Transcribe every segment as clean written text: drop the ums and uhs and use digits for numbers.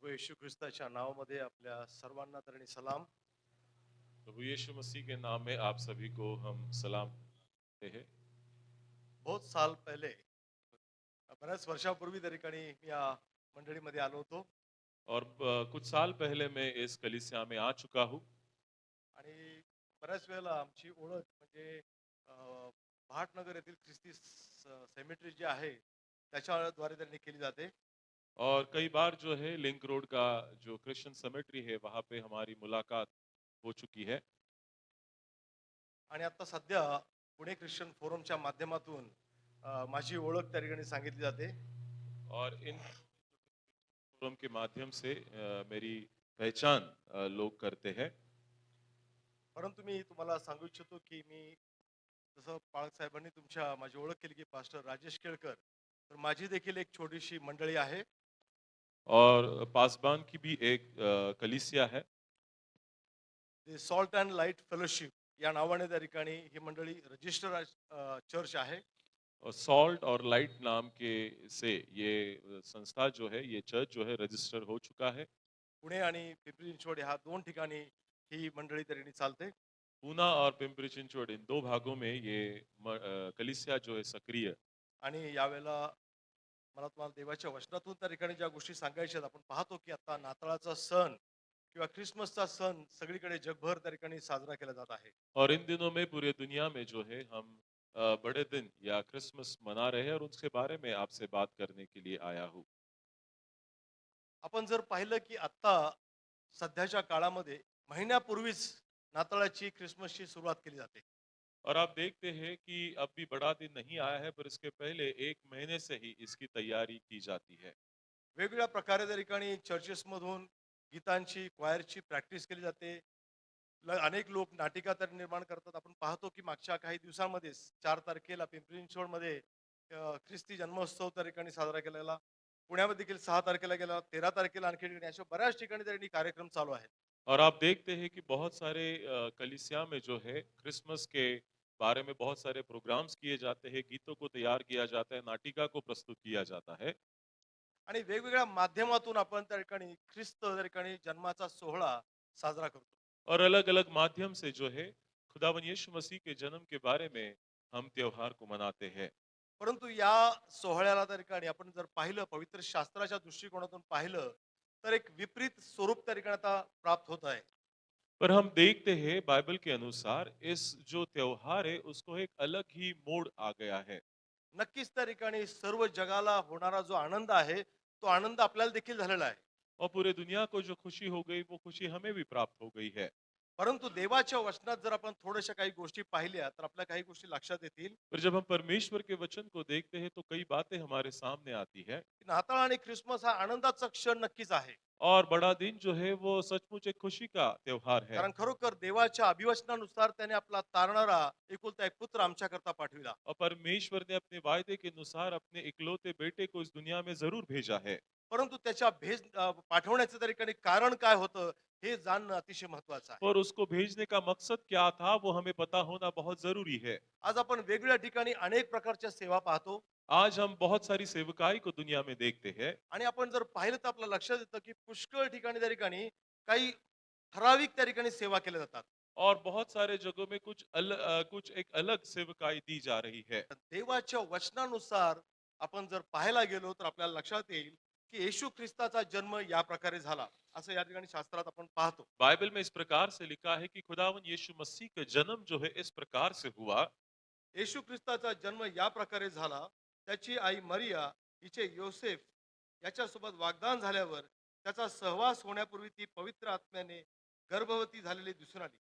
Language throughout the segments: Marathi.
प्रभू येशू ख्रिस्ताच्या नावामध्ये आपल्या सर्वांना तरी सलाम. प्रभु यीशु मसीह के नाम में आप सभी को हम सलाम देते हैं। बहुत साल पहले बऱ्याच वर्षापूर्वी त्या ठिकाणी मी या मंडळीमध्ये आलो होतो और कुछ साल पहले मैं इस कलीसिया में आ चुका हूँ। आणि बऱ्याच वेळेला आमची ओळख म्हणजे भाटनगर येथील ख्रिस्ती सेमेट्री जी आहे त्याच्याद्वारे त्यांनी केली जाते. और कई बार जो है लिंक रोड का जो क्रिश्चियन सेमेट्री है वहाँ पे हमारी मुलाकात हो चुकी है। आणि आता सध्या पुणे ख्रिश्चन फोरमच्या माध्यमातून माझी ओळख त्या ठिकाणी सांगितली जाते. और इन फोरम के माध्यम से मेरी पहचान लोग करते हैं। परंतु मी तुम्हाला सांगू इच्छितो की मी जसं पाळक साहेबांनी माझी ओळख केली की पास्टर राजेश केळकर, तर माझी देखील एक छोटीशी मंडळी आहे. और पासबान की भी एक कलीसिया है। ते सॉल्ट अँड लाईट फेलोशिप या नावाने त्या ठिकाणी ही मंडळी रजिस्टर चर्च आहे. और सॉल्ट और लाइट नाम के से ये संस्था जो है, ये चर्च जो है रजिस्टर हो चुका है। पुणे आणि पिंपरी चिंचवड ह्या दोन ठिकाणी ही मंडळी त्या ठिकाणी चालते. पूना और पिंपरी चिंचवड इन दो भागों में ये कलीसिया जो है सक्रिय। आणि यावेळेला मला तुम्हाला देवाच्या वचनातून त्या ठिकाणी ज्या गोष्टी सांगायच्या आहेत, आपण पाहतो की आता नाताळाचा सण किंवा ख्रिसमसचा सण सगळीकडे जगभर त्या ठिकाणी साजरा केला जात आहे. और इन दिनों में पूरे दुनिया में जो है हम बड़े दिन या क्रिसमस मना रहे हैं और उसके बारे में आपसे बात करने के लिए आया हूँ। आपण जर पाहिलं की आता सध्याच्या काळामध्ये महिन्यापूर्वीच नाताळाची ख्रिसमसची सुरुवात केली जाते. और आप देखते हैं कि अब भी बड़ा दिन नहीं आया है पर इसके पहले 1 महीने से ही इसकी तैयारी की जाती है। वेगवेगळ्या प्रकारे त्या ठिकाणी चर्चेसमधून गीतांची क्वायरची प्रॅक्टिस केली जाते. अनेक लोक नाटिका तर निर्माण करतात. आपण पाहतो की मागच्या काही दिवसांमध्येच 4 तारखेला पिंपरी चिंचवडमध्ये ख्रिस्ती जन्मोत्सव त्या ठिकाणी साजरा केला गेला. पुण्यामध्ये देखील 6 तारखेला गेला, 13 तारखेला आणखी ठिकाणी अशा बऱ्याच ठिकाणी त्या ठिकाणी कार्यक्रम चालू आहेत. और आप देखते हैं कि बहुत सारे कलीसिया में जो है क्रिसमस के बारे में बहुत सारे प्रोग्राम्स किए जाते हैं, गीतों को तैयार किया जाता है, नाटिका को प्रस्तुत किया जाता है। आणि वेगवेगळ्या माध्यमातून आपण त्या ठिकाणी ख्रिस्त त्या ठिकाणी जन्माचा सोहळा साजरा करतो. और अलग-अलग माध्यम से जो है खुदावन यीशु मसीह के जन्म के बारे में हम त्योहार को मनाते हैं। परंतु या सोहळ्याला त्या ठिकाणी आपण जर पाहिलं पवित्र शास्त्राच्या दृष्टिकोनातून पाहिलं तर एक विपरीत स्वरूप त्या ठिकाणी आता प्राप्त होत आहे. पर हम देखते हैं बाइबल के अनुसार इस जो त्योहार है उसको एक अलग ही मोड़ आ गया है। नक्कीच त्या ठिकाणी सर्व जगाला होणारा जो आनंद आहे तो आनंद आपल्याला देखील झालेला आहे. और पूरे दुनिया को जो खुशी हो गई वो खुशी हमें भी प्राप्त हो गई है। परंतु देवाच्या वचनात जर आपण थोड्याशा काही गोष्टी पाहिल्या तर आपल्या काही गोष्टी लक्षात येतील. पर जब हम परमेश्वर के वचन को देखते हैं तो कई बातें हमारे सामने आती है। की नाताळ आणि ख्रिसमस हा आनंदाचा क्षण नक्कीच आहे. और बड़ा दिन जो है वो सचमुच एक खुशी का त्योहार है। कारण खरोखर देवाच्या अभिवचनानुसार त्याने आपला तारणारा एकुलता एक पुत्र आमच्याकरता पाठविला. और परमेश्वर ने अपने वायदे के अनुसार अपने इकलौते बेटे को इस दुनिया में जरूर भेजा है। परंतु त्याच्या पाठवण्याचं त्या ठिकाणी कारण काय होतं हे जाणणं अतिशय महत्वाचं आहे. और उसको भेजने का मकसद क्या था वो हमें पता होना बहुत जरूरी है। आज आपण वेगवेगळ्या ठिकाणी अनेक प्रकारच्या सेवा पाहतो. आज हम बहुत सारी सेवकाई को दुनिया में देखते हैं। आणि आपण जर पाहिलं तर आपल्या लक्षात येतं की पुष्कळ ठिकाणी त्या ठिकाणी काही ठराविक त्या ठिकाणी सेवा केल्या जातात. और बहुत सारे जगहों में कुछ एक अलग सेवकाई दी जा रही है। देवाच्या वचनानुसार आपण जर पाहायला गेलो तर आपल्याला लक्षात येईल की येशू ख्रिस्ताचा जन्म या प्रकारे झाला असं या ठिकाणी शास्त्रात आपण पाहतो. बाइबल में इस प्रकार से लिखा है कि खुदावन यीशु मसीह का जन्म जो है इस प्रकार से हुआ। येशू ख्रिस्ताचा जन्म या प्रकारे झाला. त्याची आई मरिया हिचे योसेफ याच्यासोबत वागदान झाल्यावर त्याचा सहवास होण्यापूर्वी ती पवित्र आत्म्याने गर्भवती झालेली दिसून आली.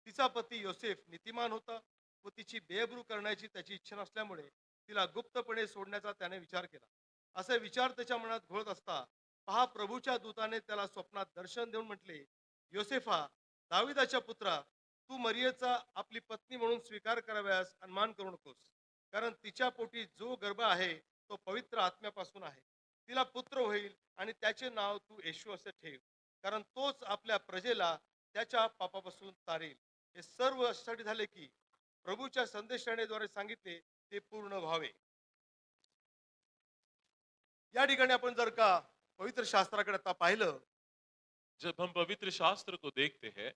तिचा पती योसेफ नीतिमान होता व तिची बेअब्रू करण्याची त्याची इच्छा नसल्यामुळे तिला गुप्तपणे सोडण्याचा त्याने विचार केला. असे विचार त्याच्या मनात घोळत असता पहा, प्रभूच्या दूताने त्याला स्वप्नात दर्शन देऊन म्हटले, योसेफा, दाविदाच्या पुत्रा, तू मरियेचा आपली पत्नी म्हणून स्वीकार कराव्यास अनमान करू नकोस. कारण तिच्या पोटी जो गर्भ आहे तो पवित्र आत्म्यापासून आहे. तिला पुत्र होईल आणि त्याचे नाव तू येशू असे ठेव. कारण तोच आपल्या प्रजेला त्याच्या पापापासून तारेल. हे सर्व यासाठी झाले की प्रभूच्या संदेशानेद्वारे सांगितले ते पूर्ण व्हावे. या ठिकाणी आपण जर का पवित्र शास्त्राकडे आता पाहिलं जब हम पवित्र शास्त्र को देखते हैं,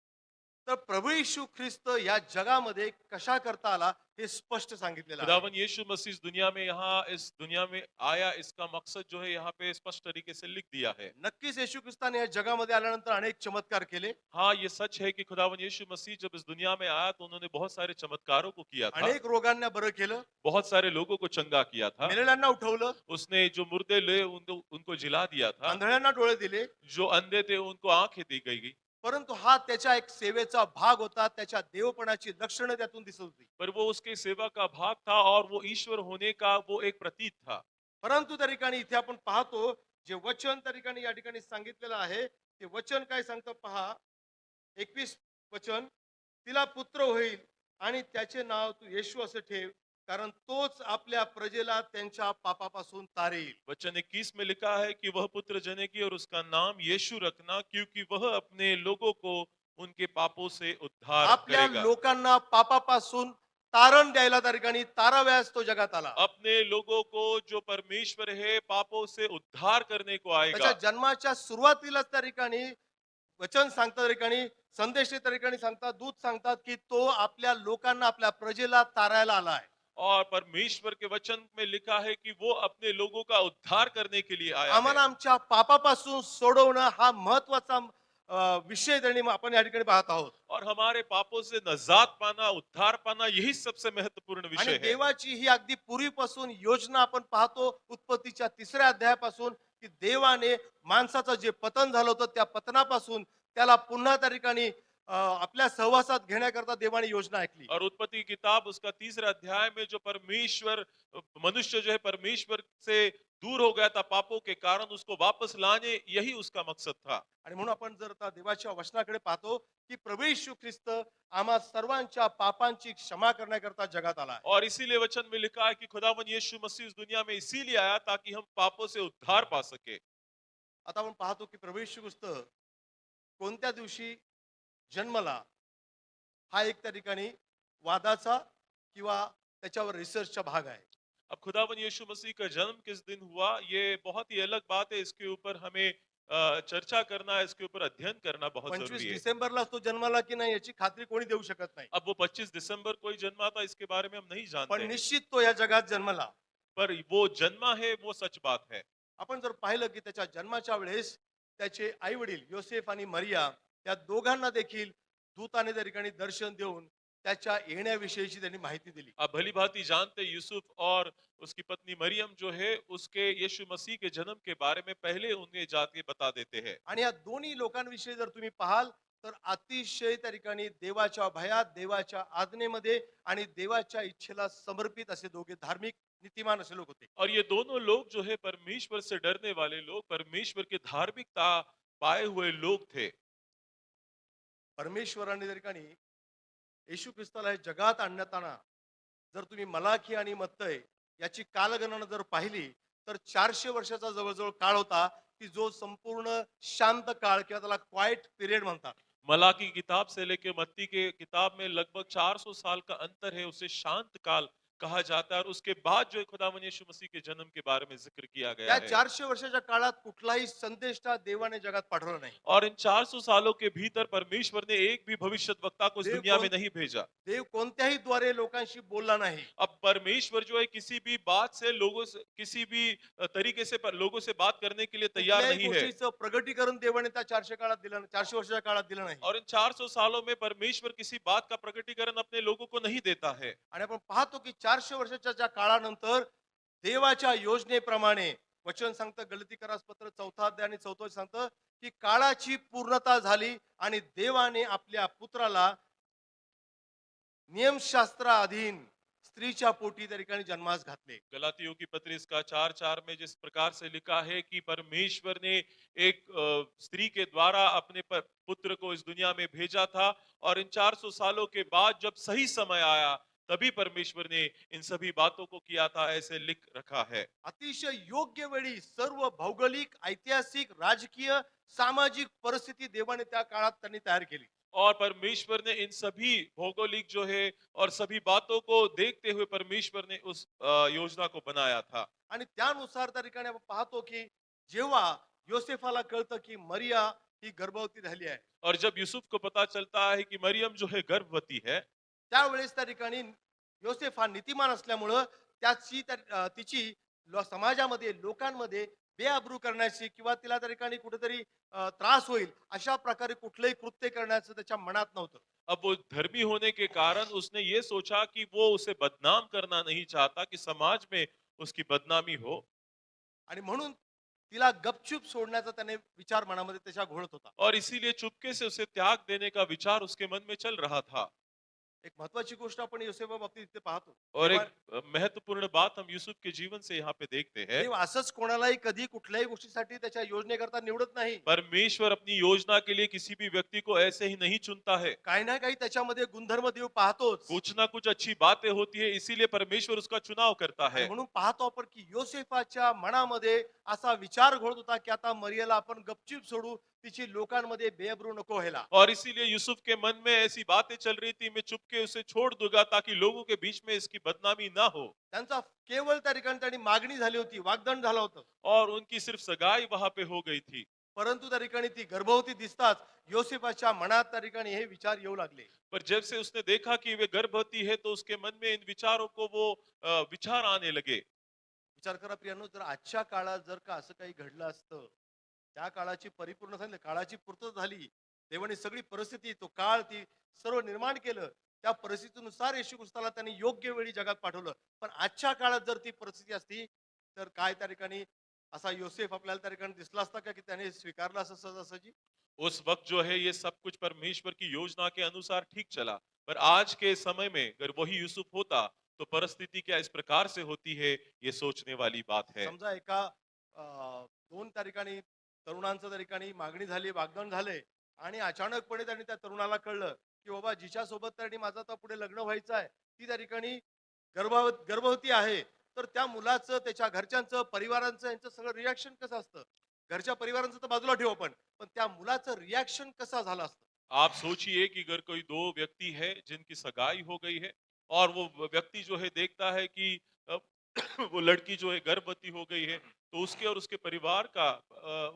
तर प्रभू येशू ख्रिस्त या जगामध्ये कशा करता आला हे स्पष्ट सांगितलेलं आहे. खुदावन यीशु मसीह इस दुनिया में यहाँ इस दुनिया में आया, इसका मकसद जो है यहाँ पे स्पष्ट तरीके से लिख दिया है। नक्कीच येशू ख्रिस्ताने या जगामध्ये आल्यानंतर अनेक चमत्कार केले, हाँ, ये सच है कि खुदावन यीशु मसीह जब इस दुनिया में आया तो उन्होंने बहुत सारे चमत्कारों को किया था, अनेक रोगांना बरं केलं, बहुत सारे लोगों को चंगा किया था। मेलेल्यांना उठवलं, उसने जो मुर्दे ले उनको उनको जिला दिया था, आंधळ्यांना डोळे दिले. जो अंधे थे उनको आंखें दी गई। परंतु हा त्याच्या एक सेवेचा भाग होता. त्याच्या देवपणाची लक्षणं त्यातून दिसत होती. पर वो उसके सेवा का भाग था और वो ईश्वर होने का वो एक प्रतीक था। परंतु त्या ठिकाणी इथे आपण पाहतो जे वचन त्या ठिकाणी या ठिकाणी सांगितलेलं आहे ते वचन काय सांगतं पहा. 21 वचन, तिला पुत्र होईल आणि त्याचे नाव तू येशू असे ठेव, कारण तोच आपल्या प्रजेला त्यांच्या पापापासून तारेल. वचन 21 में लिखा है कि वह पुत्र जनेगी और उसका नाम यीशु रखना, क्योंकि वह अपने लोगों को उनके पापों से उद्धार आपल्या करेगा। लोकांना पापापासून तारण द्यायला त्या ठिकाणी ताराव्यास तो जगात आला. अपने लोगों को जो परमेश्वर है पापों से उद्धार करने को त्याच्या आएगा। जन्माच्या सुरुवातीलाच त्या ठिकाणी वचन सांगतात त्या ठिकाणी, संदेश त्या ठिकाणी सांगतात, दूत सांगतात की तो आपल्या लोकांना आपल्या प्रजेला तारायला आला आहे. और परमेश्वर के वचन में लिखा है कि वो अपने लोगों का उद्धार करने के लिए आया है। आम्हाला आमच्या पापापासून सोडवणं हा महत्वाचा विषय त्यांनी आपण या ठिकाणी पाहत आहोत. और हमारे पापों से नजात पाना, उद्धार पाना, यही सबसे महत्वपूर्ण आणि विषय है। देवाची ही अगदी पूर्वीपासून योजना आपण पाहतो उत्पत्तीच्या 3ऱ्या अध्यायापासून की देवाने माणसाचं जे पतन झालं होतं त्या पतनापासून त्याला पुन्हा त्या ठिकाणी आपल्या सहवासात घेण्याकरता देवाने योजना ऐकली. और उत्पत्ति की किताब उसका 3रा अध्याय में जो परमेश्वर मनुष्य जो है परमेश्वर से दूर हो गया था पापों के कारण, उसको वापस लाने यही उसका मकसद था। आणि म्हणून आपण जर आता देवाच्या वचनाकडे पाहतो की प्रभू येशू ख्रिस्त आम्हा सर्वांच्या पापांची क्षमा करण्याकरता जगात आला आहे. और इसीलिए वचन में लिखा है कि खुदावन यीशु मसीह इस दुनिया में इसीलिए आया ताकि हम पापों से उद्धार पा सके। आता आपण पाहतो की प्रभू येशू ख्रिस्त कोणत्या दिवशी जन्मला हा एक त्या ठिकाणी वादाचा किंवा त्याच्यावर रिसर्चचा भाग आहे. अब खुदावन यीशु मसीह का जन्म किस दिन हुआ, ये बहुत ही अलग बात है। इसके ऊपर हमें चर्चा करना है, इसके ऊपर अध्ययन करना बहुत 25 जरूरी है। डिसेंबरला तो जन्माला की नाही याची खात्री कोणी देऊ शकत नाही. अब वो 25 दिसंबर को ही जन्मा था इसके बारे में हम नहीं जानते पण हैं, निश्चित तो या जगात जन्मला. पर वो जन्मा है वो सच बात है। आपण जर पाहिलं की त्याच्या जन्माच्या वेळेस त्याचे आई वडील योसेफ आणि मरिया या दोघांना देखील दूताने त्या ठिकाणी दर्शन देऊन त्याच्या येण्याविषयीची त्यांनी माहिती दिली. आप भली भांति जानते हैं, यूसुफ और उसकी पत्नी मरियम जो है उसके यीशु मसीह के जन्म के बारे में पहले उन्हें जाके बता देते हैं। आणि या दोन्ही लोकांविषयी जर तुम्ही पाहाल तर अतिशय त्या ठिकाणी देवाच्या भयात, देवाच्या आज्ञेमध्ये आणि देवाच्या इच्छेला समर्पित असे दोघे धार्मिक नीतिमान असे लोक होते. और ये दोनों लोग जो है परमेश्वर से डरने वाले लोग, परमेश्वर की धार्मिकता पाए हुए लोग थे। परमेश्वराने त्या ठिकाणी येशू ख्रिस्ताला हे जगात आणण्यात आणा जर तुम्ही मलाखी आणि मत्तय याची कालगणना जर पाहिली तर 400 वर्षाचा जवळजवळ काळ होता की जो संपूर्ण शांत काळ किंवा त्याला क्वाइट पिरियड म्हणतात. मलाकी की किताब से लेके मत्ती के किताब में लगभग 400 साल का अंतर है, उसे शांत काल कहा जाता है। और उसके बाद जो है खुदावन यीशु मसीह के जन्म के बारे में जिक्र किया गया या है। 400 वर्षाच्या काळात कुठलाही संदेश त्या देवाने जगात पाठवला नाही. और इन 400 सालों के भीतर परमेश्वर ने एक भी भविष्यवक्ता को इस देव दुनिया में कौन- नहीं भेजा। देव कोणत्याही द्वारे लोकांशी बोलला नाही. अब परमेश्वर जो है किसी भी बात से लोगों से किसी भी तरीके से लोगों से बात करने के लिए तैयार कुठल्याही नहीं है। गोष्टीचं प्रगटीकरण देवाने त्या 400 काळात दिलं नाही, 400 वर्षाच्या काळात दिलं नाही. और इन 400 सालों में परमेश्वर किसी बात का प्रकटीकरण अपने लोगों को नहीं देता है। आणि आपण पाहतो की 400 वर्षाच्या ज्या काळानंतर देवाच्या योजनेप्रमाणे वचन सांगतं गलतीकारास पत्र 4था अध्याय आणि 4थं वचन सांगतं की काळाची पूर्णता झाली आणि देवाने आपल्या पुत्राला नियमशास्त्राधीन स्त्रीच्या पोटी त्या ठिकाणी जन्मास घातले. गलातियों की पत्री इसका 4:4 में जिस प्रकार से लिखा है कि परमेश्वर ने एक स्त्री के द्वारा अपने पुत्र को इस दुनिया में भेजा था, और इन 400 सालों के बाद जब सही समय आया तभी परमेश्वर ने इन सभी बातों को किया था, ऐसे लिख रखा है। अतिशय योग्य वेळी सर्व भौगोलिक ऐतिहासिक राजकीय सामाजिक परिस्थिती देवाने त्या काळात त्यांनी तयार केली. और परमेश्वर ने इन सभी भौगोलिक जो है और सभी बातों को देखते हुए परमेश्वर ने उस योजना को बनाया था। आणि त्यानुसार त्या ठिकाणी आपण पाहतो की जेव्हा योसेफाला कळतं की मरिया ही गर्भवती झाली आहे. और जब यूसुफ को पता चलता है कि मरियम जो है गर्भवती है, त्यावेळेस त्या ठिकाणी योसेफ हा नीतिमान असल्यामुळं तिची समाजामध्ये लोकांमध्ये बेअब्रू करण्याची किंवा तिला त्या ठिकाणी कुठेतरी त्रास होईल अशा प्रकारे कुठलंही कृत्य करण्याचं त्याच्या मनात नव्हतं. अब वो धर्मी होने के कारण उसने ये सोचा कि वो उसे बदनाम करना नहीं चाहता, कि समाज में उसकी बदनामी हो। आणि म्हणून तिला गपचूप सोडण्याचा त्याने विचार मनामध्ये त्याच्या घोळत होता. और इसीलिए चुपके से उसे त्याग देने का विचार उसके मन में चल रहा था। एक महत्वाची गोष्ट आपण योसेफा बाबतीत इथे पाहतो. और एक महत्वपूर्ण बात हम यूसुफ के जीवन से यहाँ पे देखते हैं। देव असंच कोणालाही कधी कुठल्याही गोष्टीसाठी त्याच्या योजनेकरता निवडत नाही. परमेश्वर अपनी योजना के लिए किसी भी व्यक्ति को ऐसे ही नहीं चुनता है। काही ना काही त्याच्यामध्ये गुणधर्म देव पाहतोच. कुछ ना कुछ अच्छी बातें होती है, इसीलिए परमेश्वर उसका चुनाव करता आणि है। म्हणून पाहतो आपण की योसेफाच्या मनामध्ये असा विचार घोळत होता की आता मरियला आपण गपचूप सोडू, तिची लोकांमध्ये बेअब्रू नको व्हायला. और इसीलिए यूसुफ के मन में ऐसी बातें चल रही थी, मैं चुपके उसे छोड़ दूंगा ताकि लोगों के बीच में इसकी बदनामी ना हो। त्यांचा केवळ त्या ठिकाणी त्यांनी मागणी झाली होती, वाग्दान झालं होतं. और उनकी सिर्फ सगाई वहां पे हो गई थी। परंतु त्या ठिकाणी ती गर्भवती दिसताच योसेफाच्या मनात त्या ठिकाणी हे विचार येऊ लागले. पर जब से उसने देखा कि वे गर्भवती है, तो उसके मन में इन विचारों को वो विचार आने लगे। विचार करा प्रियानो, जर आजच्या काळात जर का असं काही घडलं असतं, त्या काळाची परिपूर्ण झाली, काळाची पूर्तता झाली, देवाने सगळी परिस्थिती, तो काळ, ती सर्व निर्माण केलं, त्या परिस्थितीनुसार येशू ख्रिस्ताला त्यांनी योग्य वेळी जगात पाठवलं. पण आजच्या काळात जर ती परिस्थिती असती तर काय त्या ठिकाणी असा योसेफ आपल्याला त्या ठिकाणी दिसला असता का की त्याने स्वीकारलं असं सहजासहजी? उस वक्त जो है ये सब कुछ परमेश्वर की योजना के अनुसार ठीक चला, पर आज के समय में अगर वही यूसुफ होता तो परिस्थिति क्या इस प्रकार से होती है, ये सोचने वाली बात है। समजा एका दोन त्या ठिकाणी तरुणांचं त्या ठिकाणी मागणी झाली, वाग्दान झाले आणि अचानकपणे त्यांनी त्या तरुणाला कळलं की बाबा जिच्या सोबत त्यांनी माझं आता पुढे लग्न व्हायचं आहे ती त्या ठिकाणी गर्भवती आहे. तर त्या मुलाचं, त्याच्या घरच्यांचं, परिवारांचं, यांचं सगळं रिॲक्शन कसं असतं? घरच्या परिवारांचं तर बाजूला ठेवू आपण, पण त्या मुलाचं रिॲक्शन कसा झालं असतं? आप सोचिए कि अगर कोई दो व्यक्ति है जिनकी सगाई हो गई है और वो व्यक्ति जो है देखता है कि अ, वो लड़की जो है गर्भवती हो गई है, तो उसके और उसके परिवार का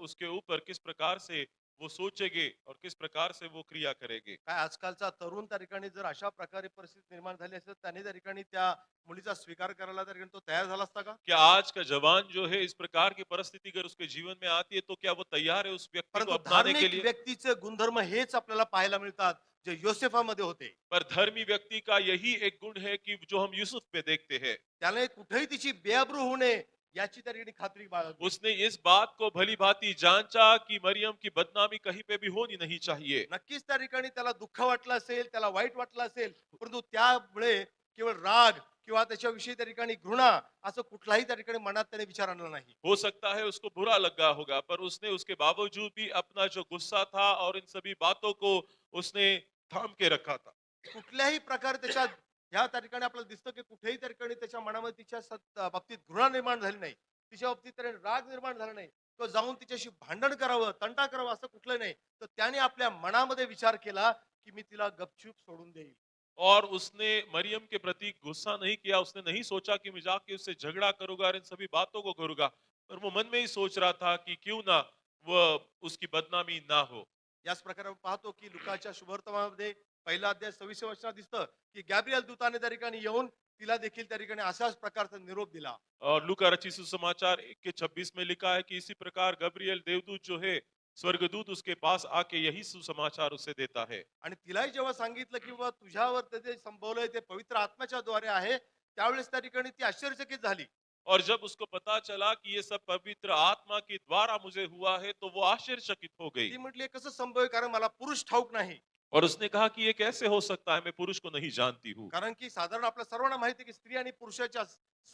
उसके ऊपर किस प्रकार से वो सोचेंगे और किस प्रकार से वो क्रिया करेंगे। काय आजकालचा तरुण त्या ठिकाणी जर अशा प्रकारे परिस्थिती निर्माण झाली असेल, त्याने त्या ठिकाणी त्या मुलीचा स्वीकार करायला त्या ठिकाणी तो तयार झाला असता का? क्या आज का जवान जो है इस प्रकार की परिस्थिति अगर उसके जीवन में आती है, तो क्या वो तैयार है उस व्यक्ति को परंतु अपनाने के धार्मिक लिए? व्यक्तीचे गुणधर्म हेच आपल्याला पाहायला मिळतात जे योसेफामध्ये होते. पर धर्मी व्यक्ति का यही एक गुण है कि जो हम यूसुफ पे देखते हैं। त्याने कुठेही तिची बेअब्रू होऊ नये याची त्या ठिकाणी खात्री बाळगली. उसने इस बात को भली भांति जांचा कि मरियम की बदनामी कहीं पे भी होनी नहीं चाहिए। नक्कीच त्या ठिकाणी त्याला दुःख वाटलं असेल, त्याला वाईट वाटलं असेल, परंतु त्यामुळे केवळ राग किंवा त्याच्याविषयी त्या ठिकाणी घृणा असं कुठलाही त्या ठिकाणी मनात त्याने विचार आणला नाही. हो सकता है उसको बुरा लगा होगा, पर उसने उसके बावजूद भी अपना जो गुस्सा था और इन सभी बातों को उसने थाम के रखा था। कुठल्याही प्रकारे त्याच्या ह्या त्या ठिकाणी आपल्याला दिसतं की कुठेही त्या ठिकाणी त्याच्या मनामध्ये तिच्या बाबतीत घृणा निर्माण झाली नाही, तिच्या बाबतीत त्याने राग निर्माण झाला नाही, तो जाऊन तिच्याशी भांडण करावं, तंटा करावं असं कुठलं नाही. तर त्याने आपल्या मनामध्ये विचार केला की मी तिला गपचूप सोडून देईल. और उसने मरियम के प्रति गुस्सा नहीं किया, उसने नहीं सोचा कि मैं जाके उससे झगड़ा करूंगा और इन सभी बातों को करूंगा, पर वो मन में ही सोच रहा था कि क्यों ना वह उसकी बदनामी ना हो। याच प्रकारे आपण पाहतो की लुकाच्या शुभवर्तमानामध्ये पहिला अध्याय 26 वचनात दिसतं की गॅब्रिएल दूताने त्या ठिकाणी येऊन तिला देखील त्या ठिकाणी अशाच प्रकारचा निरोप दिला. और लूका रचित सुसमाचार 1:26 में लिखा है कि इसी प्रकार गब्रियल देवदूत जो है, स्वर्गदूत उसके पास आके यही सुसमाचार उसे देता है। आणि तिलाही जेव्हा सांगितलं की बाबा तुझ्यावर ते जे संभवलंय ते पवित्र आत्म्याच्या द्वारे आहे, त्यावेळेस त्या ठिकाणी ती आश्चर्यचकित झाली. और जब उसको पता चला कि ये सब पवित्र आत्मा के द्वारा मुझे हुआ है, तो वो आश्चर्यचकित हो गई। ती म्हटली कसं संभव आहे, कारण मला पुरुष ठाऊक नाही. और उसने कहा कि ये कैसे हो सकता है, मैं पुरुष को नहीं जानती हूँ। कारण की साधारण आपल्या सर्वांना माहिती आहे की स्त्री आणि पुरुषाच्या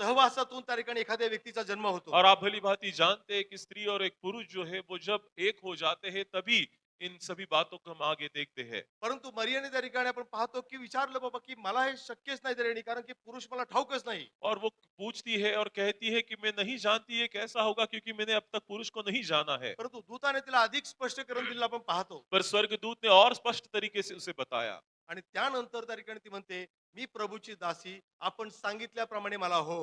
सहवासातून त्या ठिकाणी एखाद्या व्यक्तीचा जन्म होतो. और आप भली भांति जानते हैं कि स्त्री और एक पुरुष जो है वो जब एक हो जाते हैं, तभी इन सभी बातों को हम आगे देखते हैं। परंतु मरियाने त्या ठिकाणी आपण पाहतो की विचारलं बाबा की मला हे शक्यच नाही तरी, कारण की पुरुष मला ठाऊकच नाही. और वो पूछती है और कहती है कि मैं नहीं जानती ये कैसा होगा, क्योंकि मैंने अब तक पुरुष को नहीं जाना है। परंतु दूताने तिला अधिक स्पष्टीकरण दिलं आपण पाहतो. पर स्वर्गदूत ने और स्पष्ट तरीके से उसे बताया। आणि त्यानंतर त्या ठिकाणी ती म्हणते, मी प्रभूची दासी, आपण सांगितल्याप्रमाणे मला हो.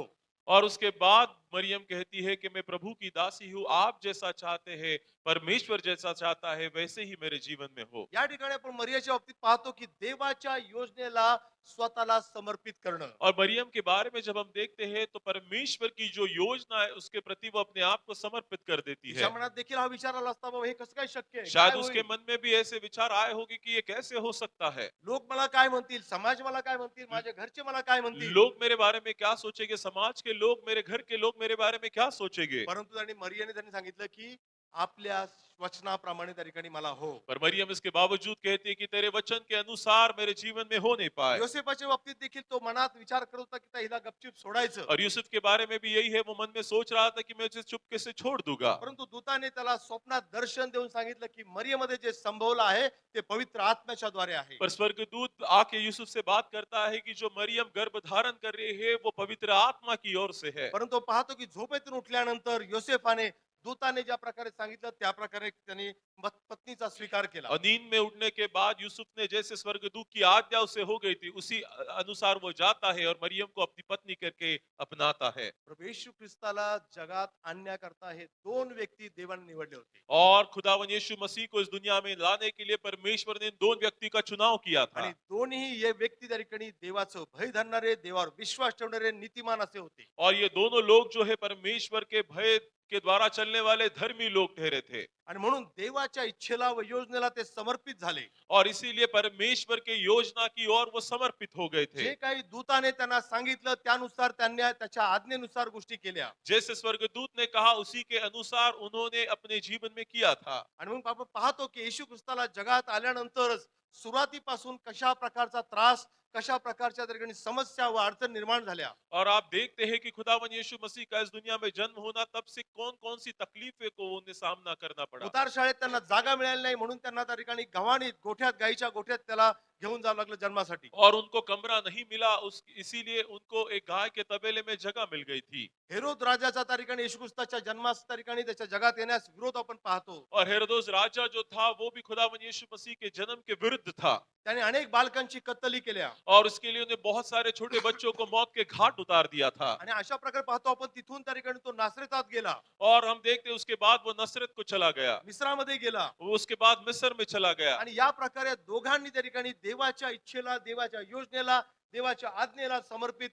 और उसके बाद मरियम कहती है कि मैं प्रभु की दासी हूँ, आप जैसा चाहते हैं, परमेश्वर जैसा चाहता है, वैसे ही मेरे जीवन में हो। या ठिकाणी आपण मरियाच्या बाबतीत पाहतो की देवाच्या योजनेला स्वतःला समर्पित करणं. और मरियम के बारे में जब हम देखते हैं तो परमेश्वर की जो योजना है उसके प्रति वो अपने आप को समर्पित कर देती तिच्या है। मनात देखील हा विचार आला असता, बाबा हे कसं काय शक्य आहे, काय शायद उसके होईल, मन में भी ऐसे विचार आए होंगे कि ये कैसे हो सकता है। लोक मला काय म्हणतील, समाज मला काय म्हणतील, ल- माझ्या घरचे मला काय म्हणतील. लोग मेरे बारे में क्या सोचेंगे, समाज के लोग, मेरे घर के लोग मेरे बारे में क्या सोचेंगे। परंतु त्यांनी मरियाने त्यांनी सांगितलं की आपल्या वचनाप्रमाणे त्या ठिकाणी मला हो. पर मरियम इसके बावजूद कहती है कि तेरे वचन के अनुसार मेरे जीवन में हो नहीं पाए। योसेफाच्या बाबतीत देखील तो मनात विचार करत होता की हिला गपचूप सोडायचं. और यूसुफ के बारे में भी यही है, वो मन में सोच रहा था कि मैं उसे चुपके से छोड़ दूंगा। परंतु दूताने त्याला स्वप्नात दर्शन देऊन सांगितलं की मरियमध्ये जे संभवलं आहे ते पवित्र आत्म्याच्या द्वारे आहे. पर स्वर्गदूत आके यूसुफ से बात करता है कि जो मरियम गर्भ धारण कर रही है वो पवित्र आत्मा की ओर से है। परंतु पाहतो की झोपेतून उठल्यानंतर योसेफाने दूताने ज्या प्रकारे सांगितलं त्या प्रकारे त्यांनी पत्नीचा स्वीकार केला. और नींद में उठने के बाद यूसुफ ने जैसे स्वर्गदूत की आज्ञा उसे हो गई थी, उसी अनुसार वो जाता है और मरियम को अपनी पत्नी करके अपनाता है। प्रभू येशू ख्रिस्ताला जगात आणण्याकरता हे दोन व्यक्ती देवाने निवडले होते. और खुदावन यीशु मसीह को इस दुनिया में लाने के लिए परमेश्वर ने इन दोन व्यक्ति का चुनाव किया आणि था। दोन्ही हे व्यक्ती त्या ठिकाणी देवाचं भय धरणारे, देवावर विश्वास ठेवणारे, नीतिमान असे होते. और ये दोनों लोग जो है परमेश्वर के भय के द्वारा चलने वाले धर्मी लोग ठहरे थे। आणि म्हणून देवाच्या इच्छेला व योजनेला ते समर्पित झाले. और इसीलिए परमेश्वर के योजना की ओर वो समर्पित हो गए थे। जे काही दूताने त्यांना सांगितलं त्यानुसार त्यांनी त्याच्या आज्ञेनुसार गोष्टी केल्या. जैसे स्वर्गदूत ने कहा उसी के अनुसार उन्होंने अपने जीवन में किया था। आणि मग आपण पाहतो की येशू ख्रिस्ताला जगात आल्यानंतरच सुरुवातीपासून कशा प्रकारचा त्रास, कशा प्रकारच्या त्या ठिकाणी समस्या व अडचण निर्माण झाल्या. और आप देखते हैं कि खुदावन यीशु मसीह का इस दुनिया में जन्म होना तब से कौन कौन सी तकलीफें को उन्हें सामना करना पड़ा। उतार शाळेत त्यांना जागा मिळाली नाही म्हणून त्यांना त्या ठिकाणी गव्हाणीत गोठ्यात, गाईच्या गोठ्यात त्याला घेऊन जावं लागलं जन्मासाठी. और उनको कमरा नहीं मिला, उस इसीलिए उनको एक गाय के तबेले में जगह मिल गई थी। हेरोद राजाचा त्या ठिकाणी येशू ख्रिस्ताच्या जन्मास त्या ठिकाणी त्याच्या जगात येण्यास विरोध आपण पाहतो. और हेरोदेस राजा जो था वो भी खुदावन यीशु मसीह के जन्म के विरुद्ध था। त्याने अनेक बालकांची कत्तली केल्या. और उसके लिए उन्हें बहुत सारे छोटे बच्चों को मौत के घाट उतार दिया था। आणि अशा प्रकारे पाहतो आपण तिथून त्या ठिकाणी तो नासरेतात गेला, और हम देखते हैं उसके बाद वो नसरत को चला गया, मिस्रामध्ये गेला. वो उसके बाद मिस्र में चला गया। आणि या प्रकारे दोघांनी त्या ठिकाणी देवाच्या इच्छेला, देवाच्या योजनेला, देवाच्या आज्ञेला समर्पित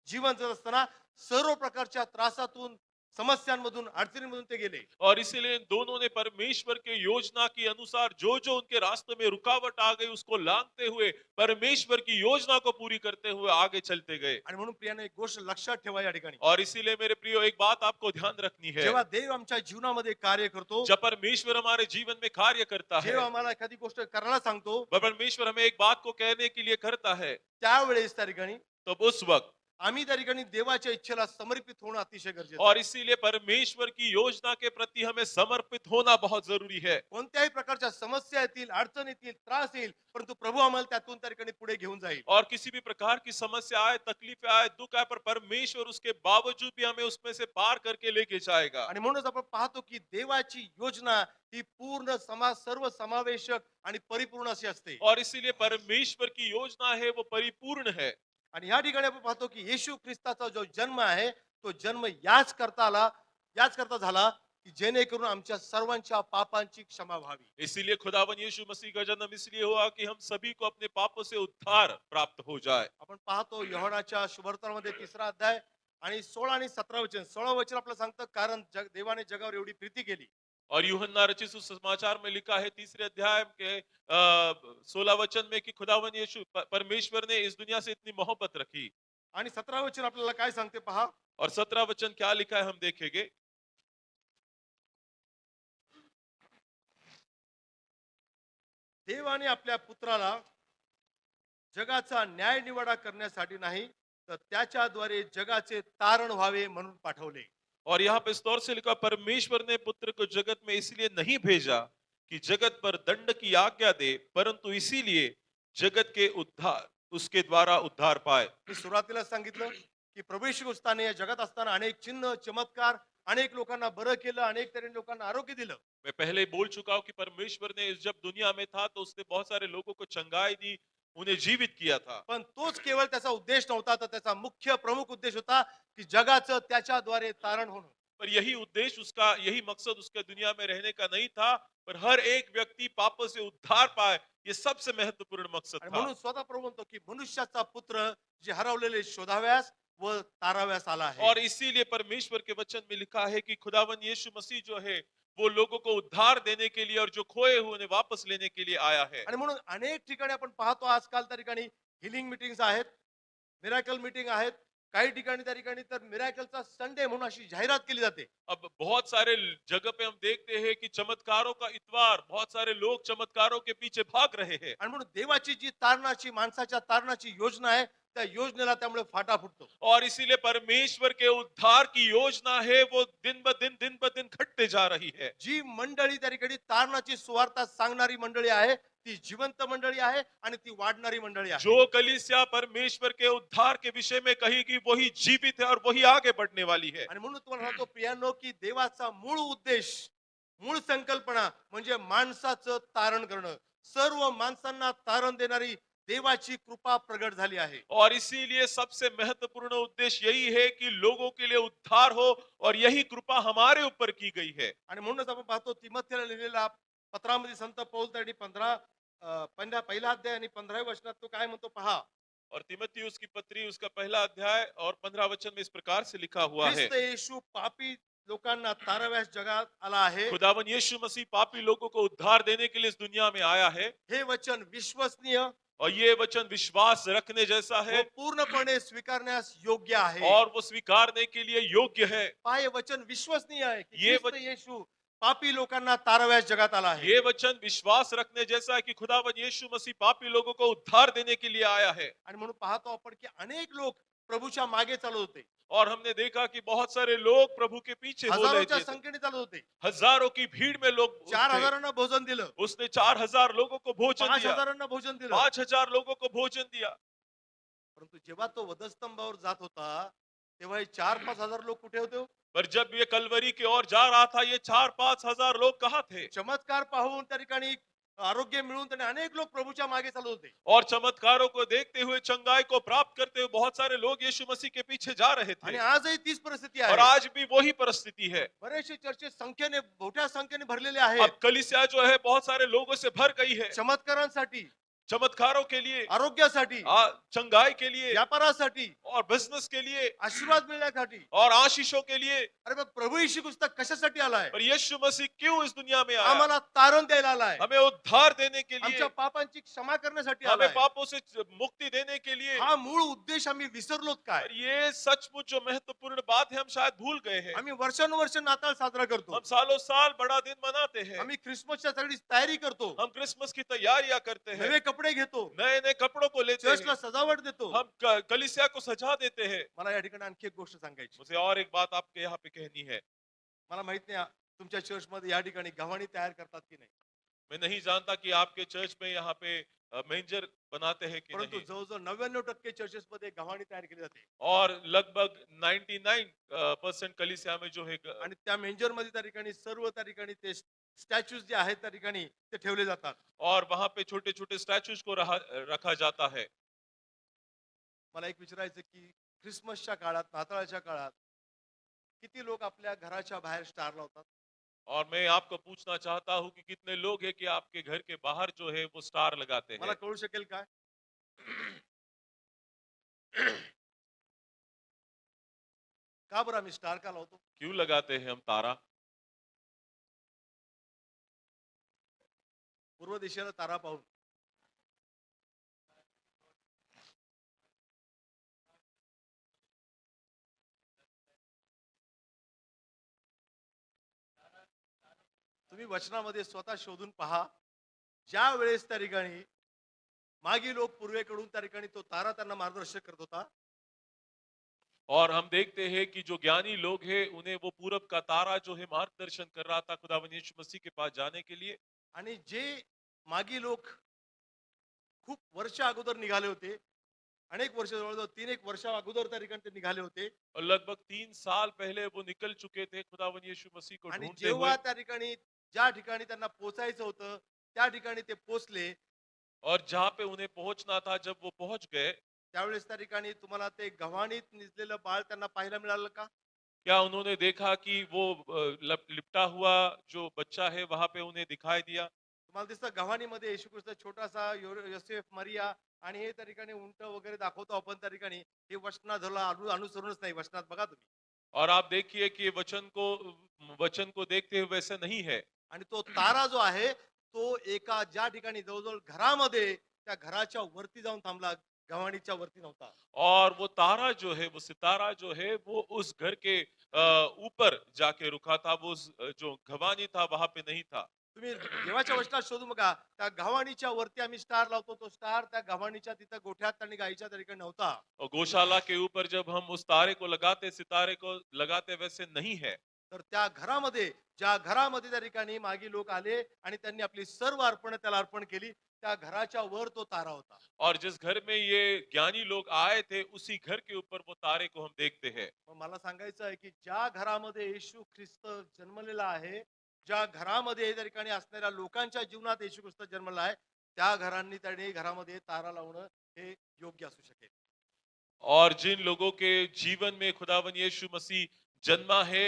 जीवन जगत असताना सर्व प्रकारच्या त्रासातून, समस्यांमधून, अडचणींमधून ते गेले. और इसीलिए इन दोनों ने परमेश्वर के योजना के अनुसार जो जो उनके रास्ते में रुकावट आ गई उसको लांघते हुए परमेश्वर की योजना को पूरी करते हुए आगे चलते गए। आणि म्हणून प्रियाने एक गोष्ट लक्षात ठेवा या ठिकाणी, और इसीलिए मेरे प्रियो एक बात आपको ध्यान रखनी है, जेव्हा देव आमच्या जीवनामध्ये कार्य करतो, जब परमेश्वर हमारे जीवन में कार्य करता है, जेव्हा आम्हाला एखादी गोष्ट करायला सांगतो, परमेश्वर हमें एक बात को कहने के लिए करता है, त्यावेळेस त्या ठिकाणी तब उस वक्त आम्ही त्या ठिकाणी देवाच्या इच्छेला समर्पित होणं अतिशय गरजेचं और आहे. इसीलिए परमेश्वर की योजना के प्रति हमें समर्पित होना बहुत जरूरी है। कोणत्याही प्रकारच्या समस्या येतील, अडचण येतील, त्रास येईल, परंतु प्रभू आम्हाला त्यातून त्या ठिकाणी पुढे घेऊन जाईल. और किसी भी प्रकार की समस्या आए, तकलीफें आए, दुख आए, पर परमेश्वर उसके बावजूद भी हमें उसमें से पार करके लेके जाएगा। आणि म्हणूनच आपण पाहतो की देवाची योजना ही पूर्ण समाज, सर्व समावेशक आणि परिपूर्ण अशी असते. और इसीलिए परमेश्वर की योजना है वो परिपूर्ण है। आणि या ठिकाणी आपण पाहतो की येशू ख्रिस्ताचा जो जन्म आहे तो जन्म याच करता आला, याच करता झाला की जेणेकरून आमच्या सर्वांच्या पापांची क्षमा व्हावी. इसीलिए खुदावन यीशु मसीह का जन्म इसलिए हुआ कि हम सभी को अपने पापों से उद्धार प्राप्त हो जाए। आपण पाहतो योहानाच्या सुवर्तनामध्ये 3रा अध्याय आणि 16 आणि 17 वचन. 16 वचन आपल्याला सांगतं, कारण देवाने जगावर एवढी प्रीती केली. और यूहन्ना रचित सुसमाचार में लिखा है 3 अध्याय के 16 वचन में कि खुदावन यीशु परमेश्वर ने इस दुनिया से इतनी मोहब्बत रखी। आणि 17 वचन आपल्याला काय सांगते पहा, और 17 वचन क्या लिखा है हम देखेंगे। देवाने आपल्या पुत्राला जगाचा न्याय निवाडा करण्यासाठी नाही तर त्याच्याद्वारे जगाचे तारण व्हावे म्हणून पाठवले. और यहाँ पे इस तौर से लिखा, परमेश्वर ने पुत्र को जगत में इसलिए नहीं भेजा कि जगत पर दंड की आज्ञा दे, परंतु इसीलिए जगत के उद्धार उसके द्वारा उद्धार पाए। मी सुरुवातीला सांगितलं की प्रभू येशू ख्रिस्ताने या जगात असताना अनेक चिन्ह, चमत्कार, अनेक लोकांना बरं केलं, अनेक तऱ्हेने लोकांना आरोग्य दिलं. मैं पहले ही बोल चुका हूं कि परमेश्वर ने जब दुनिया में था तो उसने बहुत सारे लोगों को चंगाई दी, उन्हें जीवित किया था। पण तोच केवळ त्याचा उद्देश नव्हता, तर त्याचा मुख्य प्रमुख उद्देश होता की जगाचं त्याच्याद्वारे तारण होणं. पर यही उद्देश्य उसका, यही मकसद उसके दुनिया में रहने का नहीं था, पर हर एक व्यक्ति पापों से उद्धार पाए, ये सबसे महत्वपूर्ण मकसद आणि था। म्हणून स्वतः प्रभू म्हणतो की मनुष्याचा पुत्र जे हरवलेले शोधाव्यास व ताराव्यास आला आहे. और इसीलिए परमेश्वर के वचन में लिखा है कि खुदावन यीशु मसीह जो है वो लोगों को उद्धार देने के लिए और जो खोए हुए उन्हें वापस लेने के लिए आया है। आणि म्हणून अनेक ठिकाणी आपण पाहतो आजकाल त्या ठिकाणी हिलिंग मीटिंग्स आहेत, मिराकल मीटिंग आहेत. काही ठिकाणी त्या ठिकाणी तर मिराकलचा संडे म्हणून अशी जाहिरात केली जाते. अब बहुत सारे जगह पे हम देखते हैं कि चमत्कारों का इतवार, बहुत सारे लोग चमत्कारों के पीछे भाग रहे हैं। आणि म्हणून देवाची जी तारणाची माणसाच्या तारणाची योजना आहे त्या योजनेला त्यामुळे फाटा फुटतो. और इसीलिए परमेश्वर के उद्धार की योजना है वो दिन ब दिन घटते जा रही है। जी मंडळी त्या ठिकाणी तारणाची सुवार्ता सांगणारी मंडळी आहे ती जिवंत मंडळी आहे आणि ती वाढणारी मंडळी आहे. जो कलीसिया परमेश्वर के उद्धार के विषय में कहेगी वही जीवित है और वही आगे बढ़ने वाली है। आणि म्हणून तुम्हाला सांगतो प्रियांनो की देवाचा मूळ उद्देश, मूळ संकल्पना म्हणजे माणसाचं तारण करणं. सर्व माणसांना तारण देणारी देवाची कृपा प्रगट झाली आहे. और इसीलिए सबसे महत्वपूर्ण उद्देश्य यही है कि लोगों के लिए उद्धार हो और यही कृपा हमारे ऊपर की गई है। आणि म्हणूनच आपण पाहतो तिमोथेला लिहिलेला पत्रामध्ये संत पौल त्यांनी 15 पहिला अध्याय आणि 15व्या वचनात तो काय म्हणतो पहा. और तिमोथेयुस की पत्री उसका पहला अध्याय और 15 वचन में इस प्रकार से लिखा हुआ है। ख्रिस्त येशू पापी लोकांना तारव्यास जगात आला आहे. खुदावन यीशु मसीह पापी लोगों को उद्धार देने के लिए इस दुनिया में आया है हे वचन विश्वसनीय और ये वचन विश्वास रखने जैसा व है पूर्णपणे स्वीकारण्यास योग्य आहे. और वो स्वीकारने के लिए योग्य है। पहा वचन विश्वसनीय आहे की ये ख्रिस्त येशू पापी लोकांना तारव्यास जगात आला आहे. ये वचन विश्वास रखने जैसा है कि खुदावन यीशु मसीह पापी लोगों को उद्धार देने के लिए आया है। आणि म्हणून पाहतो आपण की अनेक लोक प्रभूच्या मागे चालत होते. और हमने देखा कि बहुत सारे लोग प्रभु के पीछे हो रहे हजारोच्या थे। संख्येने चालत होते. हजारों की भीड़ में लोग थे। 4,000 भोजन दिलं, उसने 4000 लोगों को भोजन दिया, 5,000 भोजन दिलं. 5000 लोगों को भोजन दिया। परंतु जेव्हा तो वधस्तंभावर जात होता तेव्हा हे 4-5 हजार लोक कुठे होते हो? पर जब ये कलवरी की ओर जा रहा था, ये 4-5 हजार लोग कहाँ थे? चमत्कार पाहून त्या ठिकाणी आरोग्य मिळून त्याने अनेक लोक प्रभूच्या मागे चालत होते. और चमत्कारों को देखते हुए, चंगाई को प्राप्त करते हुए बहुत सारे लोग यीशु मसीह के पीछे जा रहे आणि थे। आजही तीच परिस्थिती और आहे. आज भी वही परिस्थिति है। बरेचसे चर्चे संख्येने मोठ्या संख्येने भरलेले आहेत अब कलीसिया जो है बहुत सारे लोगों से भर गई है, चमत्कारांसाठी, चमत्कारों के लिए, आरोग्यासाठी, चंगाई के लिए व्यापारासाठी, और बिजनेस के लिए आशीर्वाद मिळण्यासाठी. और आशीषों के लिए। अरे मग प्रभू येशू ख्रिस्त कशासाठी आलाय? पर यीशु मसीह क्यों इस दुनिया में आया? आम्हाला तारण द्यायला आलाय. हमें उद्धार देने के लिए, आमच्या पापांची क्षमा करण्यासाठी हमें आलाय. पापों से मुक्ति देने के लिए। हा मूळ उद्देश आम्ही विसरलोत काय? और ये सचमुच जो महत्वपूर्ण बात है, हम शायद भूल गए हैं। आम्ही वर्षानुवर्ष नाताळ साजरा करतो. हम सालों साल बड़ा दिन मनाते हैं, आम्ही ख्रिसमसच्या सगळी तयारी करतो. हम क्रिसमस की तैयारियां करते हैं, नवे कपडे घेतो. नए नए कपड़ों को लेते चर्चला हैं, सजावट देतो. हम कलीसिया को सजा देते हैं। मला या ठिकाणी आणखी एक गोष्ट सांगायची. मुझे और एक बात आपके यहाँ पे कहनी है। मला माहित नाही तुमच्या चर्चमध्ये या ठिकाणी गव्हाणी तयार करतात की नाही. मैं नहीं जानता कि आपके चर्च में यहाँ पे मेंजर बनाते हैं कि परंतु नहीं। जवळजवळ 99% चर्चेसमध्ये गव्हाणी तयार केली जाते. और लगभग 99% कलीसिया में जो है आणि त्या मेंजर मध्ये त्या ठिकाणी सर्व त्या ठिकाणी ते स्टॅच्यूज जे आहेत त्या ठिकाणी ते ठेवले जातात. और वहां पे छोटे छोटे स्टैचूज को रखा जाता है। मला एक विचारायचं की ख्रिसमसच्या काळात, नाताळाच्या काळात किती लोक आपल्या घराच्या बाहेर स्टार लावतात? और मैं आपको पूछना चाहता हूं कि कितने लोग हैं कि आपके घर के बाहर जो है वो स्टार लगाते मला हैं। कळू शकेल काय? का बरं आम्ही स्टार का लावतो? क्यों लगाते हैं हम तारा? पूर्व दिशेला तारा पाहून. तुम्ही वचनामध्ये स्वतः शोधून पहा. ज्या वेळेस त्या ठिकाणी मागी लोक पूर्वेकडून त्या ठिकाणी तो तारा त्यांना मार्गदर्शन करत होता. और हम देखते हैं कि जो ज्ञानी लोग हैं उन्हें वो पूरब का तारा जो है मार्गदर्शन कर रहा था खुदावंद यीशु मसीह के पास जाने के लिए। आणि जे मागी लोक खूप वर्ष अगोदर निघाले होते, अनेक वर्ष जवळजवळ 3 वर्ष अगोदर त्या ठिकाणी ते निघाले होते. और लगभग 3 साल पहले वो निकल चुके थे खुदावंद यीशु मसीह को आणि ढूंढते हुए। जेव्हा त्या ठिकाणी ज्या ठिकाणी त्यांना पोहोचायचं होतं त्या ठिकाणी ते पोहोचले. और जहां पे उन्हें पहुंचना था, जब वो पहुंच गए, त्यावेळेस त्या ठिकाणी तुम्हाला ते गव्हाणीत निजलेलं बाळ त्यांना पाहायला मिळालं का? क्या उन्होंने देखा कि वो लिपटा हुआ जो बच्चा है वहां पे उन्हें दिखाई दिया? तुम्हाला दिसतं गव्हाणीमध्ये येशू ख्रिस्त छोटासा योसेफ मरिया आणि हे त्या ठिकाणी उंट वगैरे दाखवतो आपण त्या ठिकाणी. हे वचनाला अनुसरूनच नाही वचनात बघा तुम्ही. और आप देखिए कि वचन को देखते हुए वैसे नहीं है। आणि तो तारा जो आहे तो एका ज्या ठिकाणी जवळजवळ घरामध्ये त्या घराच्या वरती जाऊन थांबला, गव्हाणीच्या वरती नव्हता. और वो तारा जो है, वो सितारा जो है, वो उस घर के ऊपर जाके रुका था। जो गवानी था वहां पे नहीं था। तुम्ही देवाच्या वचनात शोधून बघा, त्या गव्हाणीच्या वरती आम्ही स्टार लावतो, तो स्टार त्या गव्हाणीच्या तिथं गोठ्यात आणि गायीच्या त्या ठिकाणी नव्हता. और गौशाला के ऊपर जब हम उस तारे को लगाते, सितारे को लगाते, वैसे नहीं है। तर त्या घरामध्ये, ज्या घरामध्ये त्या ठिकाणी मागे लोक आले आणि त्यांनी आपली सर्व अर्पण त्याला अर्पण केली, त्या घराच्या वर तो तारा होता. और जिस घर में ये ज्ञानी लोग आए थे, उसी घर के ऊपर वो तारे को हम देखते हैं। मग मला सांगायचं आहे की ज्या घरामध्ये येशू ख्रिस्त जन्मलेला आहे, ज्या घरामध्ये त्या ठिकाणी असणाऱ्या लोकांच्या जीवनात येशू ख्रिस्त जन्मला आहे, त्या घरांनी त्यांनी घरामध्ये तारा लावणं हे योग्य असू शकेल. और जिन लोगों के जीवन में खुदावन यीशु मसीह जन्मा है,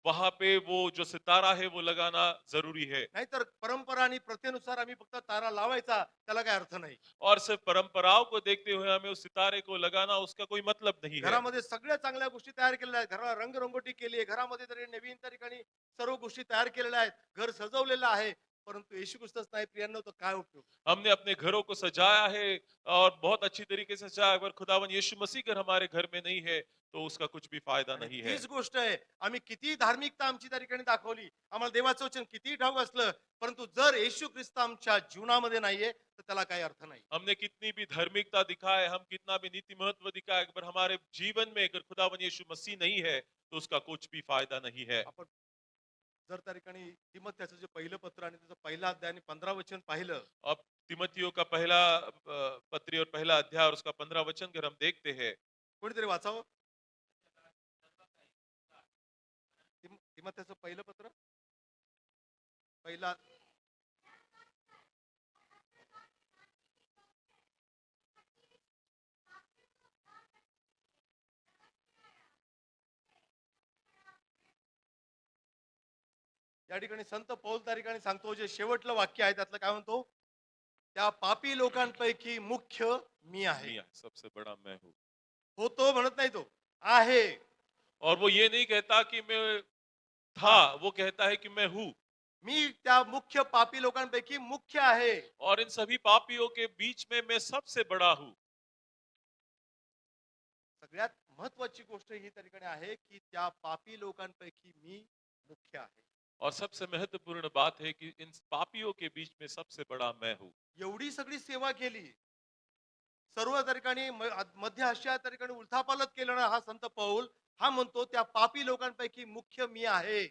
वहां पे वो जो सितारा है वो लगाना जरूरी है। नाहीतर परंपरा आणि प्रथेनुसार आम्ही फक्त तारा लावायचा, त्याला काही अर्थ नाही. और सिर्फ परंपराओं को देखते हुए हमें उस सितारे को लगाना, उसका कोई मतलब नहीं है। घरामध्ये सगळ्या चांगल्या गोष्टी तयार केलेल्या आहेत, घराला रंगरंगोटी केली आहे, घरामध्ये तरी नवीन त्या ठिकाणी सर्व गोष्टी तयार केलेल्या आहेत, घर सजवलेलं आहे, परंतु येशू ख्रिस्तच नाही प्रियांनो, तर काय उपयोग? हमने अपने घरों को सजाया है और बहुत अच्छी तरीके से सजाया, अगर खुदावन यीशु मसीह अगर हमारे घर में नहीं है तो उसका कुछ भी फायदा आणि नहीं है। तीच गोष्ट आहे, आम्ही किती धार्मिकता आमची त्या ठिकाणी दाखवली, आम्हाला देवाचं वचन किती ठाऊक असलं, परंतु जर येशू ख्रिस्त आमच्या जीवनामध्ये नाहीये, तर त्याला काही अर्थ नाही. हमने कितनी भी धार्मिकता दिखाए, हम कितना भी नीति महत्व दिखाए, अगर हमारे जीवन में अगर खुदावन यीशु मसीह नहीं है तो उसका कुछ भी फायदा नहीं है। आपण जर त्या ठिकाणी तिमोथेचं जे पहिलं पत्र आणि त्याचं पहिला अध्याय आणि 15 वचन पाहिलं, अब तिमोथियो का पहला पत्री और पहला अध्याय और उसका 15 वचन अगर हम देखते हैं। कोणीतरी वाचावं. तिमोथेचं पहिलं पत्र, पहिला या ठिकाणी संत पौल त्या ठिकाणी सांगतो, जे शेवटलं वाक्य आहे त्यातलं काय म्हणतो, त्या पापी लोकांपैकी मुख्य मी आहे. मियाँ सबसे बड़ा मैं हूँ। होतो म्हणत नाही, तो आहे. और वो ये नहीं कहता कि मैं था, हा, वो कहता है कि मैं हूँ। मी त्या मुख्य पापी लोकांपैकी मुख्य आहे. और इन सभी पापियों के बीच में मैं सबसे बड़ा हूँ। सगळ्यात महत्वाची गोष्ट ही त्या ठिकाणी आहे की त्या पापी लोकांपैकी मी मुख्य आहे. और सबसे महत्वपूर्ण बात है कि इन पापियों के बीच में सबसे बड़ा मैं हूँ। एवढी सगळी सेवा केली, सर्व त्या ठिकाणी मध्य आशिया त्या ठिकाणी उलथापालत केलं ना, हा संत पौल हा म्हणतो त्या पापी लोकांपैकी मुख्य मी आहे.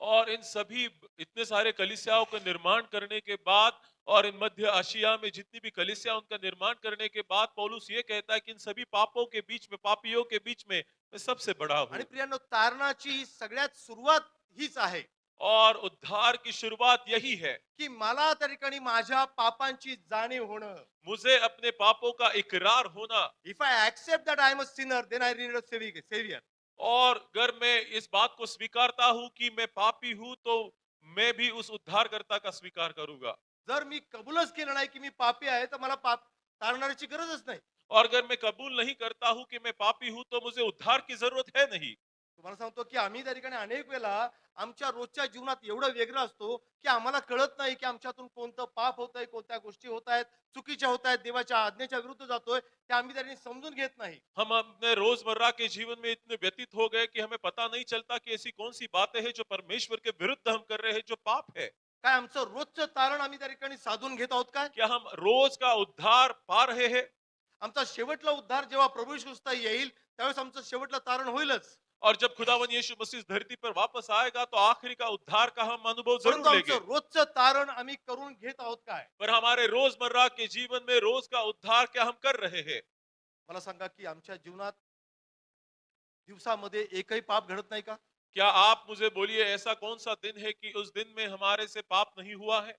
और इन सभी इतने सारे कलीसियाओं का निर्माण करने के बाद और इन मध्य एशिया में जितनी भी कलीसिया उनका निर्माण करने के बाद पौलुस ये कहता है कि इन सभी पापों के बीच में, पापियों के बीच में मैं सबसे बड़ा आणि हूँ। प्रियांनो, तारणाची सगळ्यात सुरुवात हीच आहे और उद्धार की शुरुआत यही है, की मला त्या ठिकाणी माझ्या पापांची जाणीव होणं. मुझे अपने पापों का इकरार होना। If I accept that I am a sinner, then I need a saviour. और अगर मैं इस बात को स्वीकारता हूं कि मैं पापी हूं, तो मैं भी उस उद्धारकर्ता का स्वीकार करूंगा। जर मी कबूलच केलं नाही की मी पापी आहे, तर मला पाप तारणाची गरजच नाही. और अगर मैं कबूल नहीं करता हूं कि मैं पापी हूं, तो मुझे उद्धार की जरूरत है नहीं। तुम्हाला सांगतो की आम्ही त्या ठिकाणी अनेक वेळा आमच्या रोजच्या जीवनात एवढं वेगळं असतो की आम्हाला कळत नाही की आमच्यातून कोणतं पाप होत आहे, कोणत्या गोष्टी होत आहेत, चुकीच्या होत आहेत, देवाच्या आज्ञेच्या विरुद्ध जातोय, ते आम्ही त्या ठिकाणी समजून घेत नाही. हम अपने रोजमर्रा के जीवन में इतने व्यतीत हो गए कि हमें पता नहीं चलता कि ऐसी कौन सी बातें हैं जो परमेश्वर के विरुद्ध हम कर रहे हैं, जो पाप है। काय आमचं रोजचं तारण आम्ही त्या ठिकाणी साधून घेत आहोत काय? क्या हम रोज का उद्धार पा रहे हैं? आमचा शेवटला उद्धार जेव्हा प्रभू येशू ख्रिस्त येईल, त्यावेळेस आमचं शेवटलं तारण होईलच. और जब खुदावन यीशु मसीह इस धरती पर वापस आएगा, तो आखिरी का उद्धार का हम अनुभव परंतु जरूर लेंगे। आमचं रोजचं तारण आम्ही करून घेत आहोत काय? पर हमारे रोजमर्रा के जीवन में रोज का उद्धार क्या हम कर रहे हैं? मला सांगा की आमच्या जीवनात दिवसामध्ये एकही पाप घडत नाही का? क्या आप मुझे बोलिए, ऐसा कौन सा दिन है कि उस दिन में हमारे से पाप नहीं हुआ है?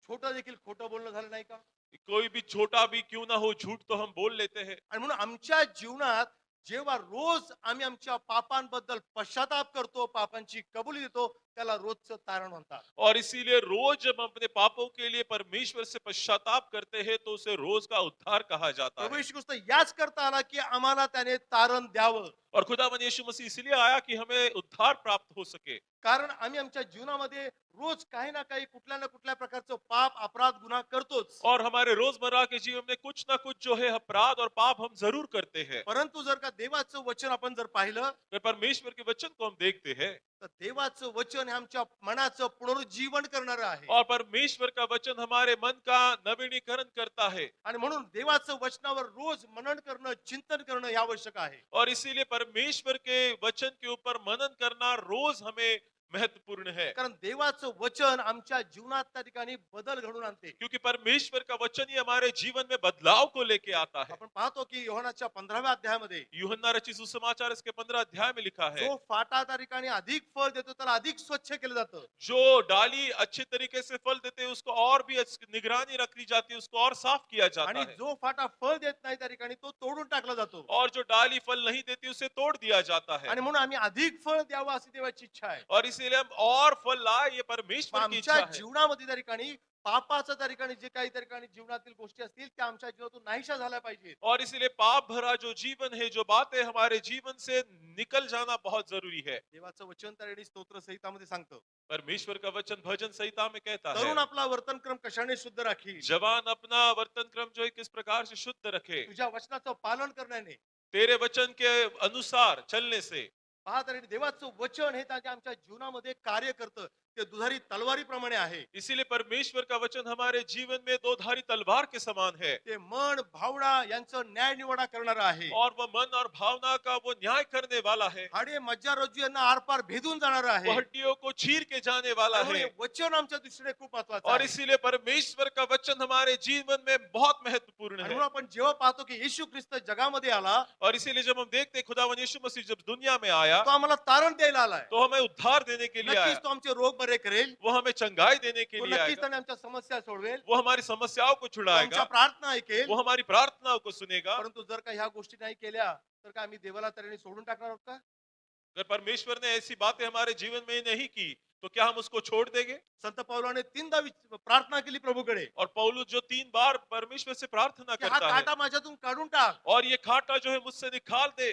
छोटं देखील खोटं बोलणं झालं नाही का? कोई भी छोटा भी क्यों ना हो झूठ तो हम बोल लेते हैं। आणि म्हणून आमच्या जीवनात जेव्हा रोज आम्ही आमच्या पापांबद्दल पश्चाताप करतो, पापांची कबुली देतो, त्याला रोजचं तारण म्हणतात. और इसीलिए रोज जब हम अपने पापों के लिए परमेश्वर से पश्चाताप करते हैं तो उसे रोज का उद्धार कहा जाता प्रभू है। येशू ख्रिस्त याच करता आला की आम्हाला त्याने तारण द्यावं. और खुदावंद यीशु मसीह इसलिए आया कि हमें उद्धार प्राप्त हो सके। कारण आम्ही आमच्या जीवनामध्ये रोज काही ना काही कुठल्या ना कुठल्या प्रकारचं पाप, अपराध, गुन्हा करतोच. और हमारे रोजमर्रा के जीवन में कुछ ना कुछ जो है अपराध और पाप हम जरूर करते हैं। परंतु जर का देवाचं वचन आपण जर पाहिलं, पर परमेश्वर के वचन को हम देखते हैं तर देवाचं वचन हे आमच्या मनाचं पुनरुज्जीवन करणारं आहे. और परमेश्वर का वचन हमारे मन का नवीनीकरण करता है। आणि म्हणून देवाचं वचनावर रोज मनन करणं, चिंतन करणं हे आवश्यक आहे. और इसीलिए परमेश्वर के वचन के ऊपर मनन करना रोज हमें महत्वपूर्ण है। कारण देवाचं वचन आमच्या जीवनात त्या ठिकाणी बदल घडवून आणते. क्योंकि परमेश्वर का वचन ही हमारे जीवन में बदलाव को लेके आता है। आपण पाहतो की योहानाच्या 15व्या अध्यायामध्ये यूहन्ना रचित सुसमाचार इसके 15 अध्याय में लिखा है, जो फाटा त्या ठिकाणी अधिक फळ देतो त्याला अधिक स्वच्छ केलं जातं. जो डाली अच्छे तरीके से फल देते हैं उसको और भी निगरानी रखी जाती है, उसको और साफ किया जाता आणि है। जो फाटा फळ देत नाही त्या ठिकाणी तो तोडून टाकला जातो. और जो डाली फल नहीं देती उसे तोड़ दिया जाता है। आणि म्हणून आम्ही अधिक फळ द्यावं अशी देवाची इच्छा आहे. और इसीलिए हम और फल लाए, ये मग परमेश्वर की आमच्या इच्छा है। जीवनामध्ये त्या ठिकाणी पापाचं त्या ठिकाणी जे काही त्या ठिकाणी जीवनातील गोष्टी असतील त्या आमच्या जीवनातून नाहीशा झाल्या पाहिजेत. और इसीलिए पाप भरा जो जीवन है, जो बातें हमारे जीवन से निकल जाना बहुत जरूरी है। देवाचं वचन त्या ठिकाणी स्तोत्र संहितामध्ये सांगतं, परमेश्वर का वचन भजन संहिता में कहता है, तरुण आपला वर्तनक्रम कशाने शुद्ध राखील, जवान अपना वर्तन क्रम जो है किस प्रकार से शुद्ध रखे, तुझ्या वचनाचं पालन करण्याने. तेरे वचन के अनुसार चलने से। पहा त्या ठिकाणी देवाचं वचन हे त्याच्या आमच्या जीवनामध्ये कार्य करतं. ते दुधारी तलवारीप्रमाणे आहे. इसीलिए परमेश्वर का वचन हमारे जीवन में दो धारी तलवार के समान है। ते मन, भावना यांचं न्याय निवाडा करणारं आहे. और वह मन और भावना का वो न्याय करने वाला है। हाडे मज्जा रज्जू यांना आरपार भेदून जाणारं आहे. वो हड्डियों को चीर के जाने वाला त्यामुळे है। वचन आमच्या दृष्टीने खूप महत्वाचं और आहे. इसीलिए परमेश्वर का वचन हमारे जीवन में बहुत महत्वपूर्ण आणि है। म्हणून आपण जेव्हा पाहतो की येशू ख्रिस्त जगामध्ये आला, और इसीलिए जब हम देखते हैं खुदावन यीशु मसीह जब दुनिया में आया तो आम्हाला तारण द्यायला आलाय. तो हमें उद्धार देने के लिए नक्कीच आया। तो आमचे रोग बरे करेल. वो हमें चंगाई देने के तो लिए नक्कीच आएगा। त्याने आमच्या समस्या सोडवेल. वो हमारी समस्याओं को तो आमच्या छुड़ाएगा। प्रार्थना ऐकेल. वो हमारी प्रार्थनाओं को सुनेगा। परंतु जर का ह्या गोष्टी नाही केल्या तर का आम्ही देवाला तऱ्हेने सोडून टाकणार आहोत का? अगर परमेश्वर ने ऐसी बातें हमारे जीवन में नहीं की तो क्या हम उसको छोड़ देंगे? संत पौलाने 3दा प्रार्थना केली प्रभूकडे और पौलुस जो 3 बार परमेश्वर से प्रार्थना की हा करता है काटा माझ्यातून काढून टाक. और ये कांटा जो है मुझसे निकाल दे।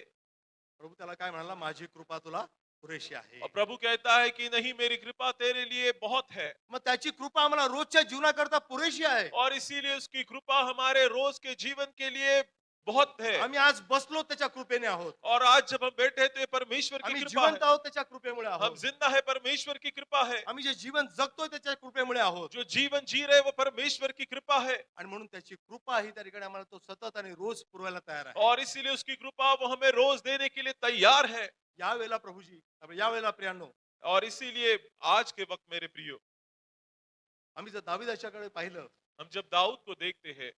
प्रभू त्याला काय म्हणाला, माझी कृपा तुला पुरेशी आहे. और प्रभु कहता है कि नहीं, मेरी कृपा तेरे लिए बहुत है। मग त्याची कृपा आम्हाला रोजच्या जीवनाकरता पुरेशी आहे. और इसीलिए उसकी कृपा हमारे रोज के जीवन के लिए बहुत है। आम्ही आज बसलो त्याच्या कृपेने आहोत. और आज जब हम बैठे हैं तो ये परमेश्वर की आम्ही कृपा जिवंत है। आहोत त्याच्या कृपेमुळे हम आहोत. जिंदा है, परमेश्वर की कृपा है। आम्ही जे जीवन जगतोय त्याच्या कृपेमुळे आहोत. जो जीवन जी रहे वो परमेश्वर की कृपा है। आणि म्हणून त्याची कृपा ही त्या ठिकाणी आम्हाला तो सतत आणि रोज पुरवायला तयार आहे. और इसीलिए उसकी कृपा वो हमें रोज देने के लिए तैयार है। यावेळेला प्रभूजी, यावेळेला प्रियांनो, और इसीलिए आज के वक्त मेरे प्रियो, आम्ही जर दावीदाच्याकडे पाहिलं, हम जब दाऊद को देखते हैं,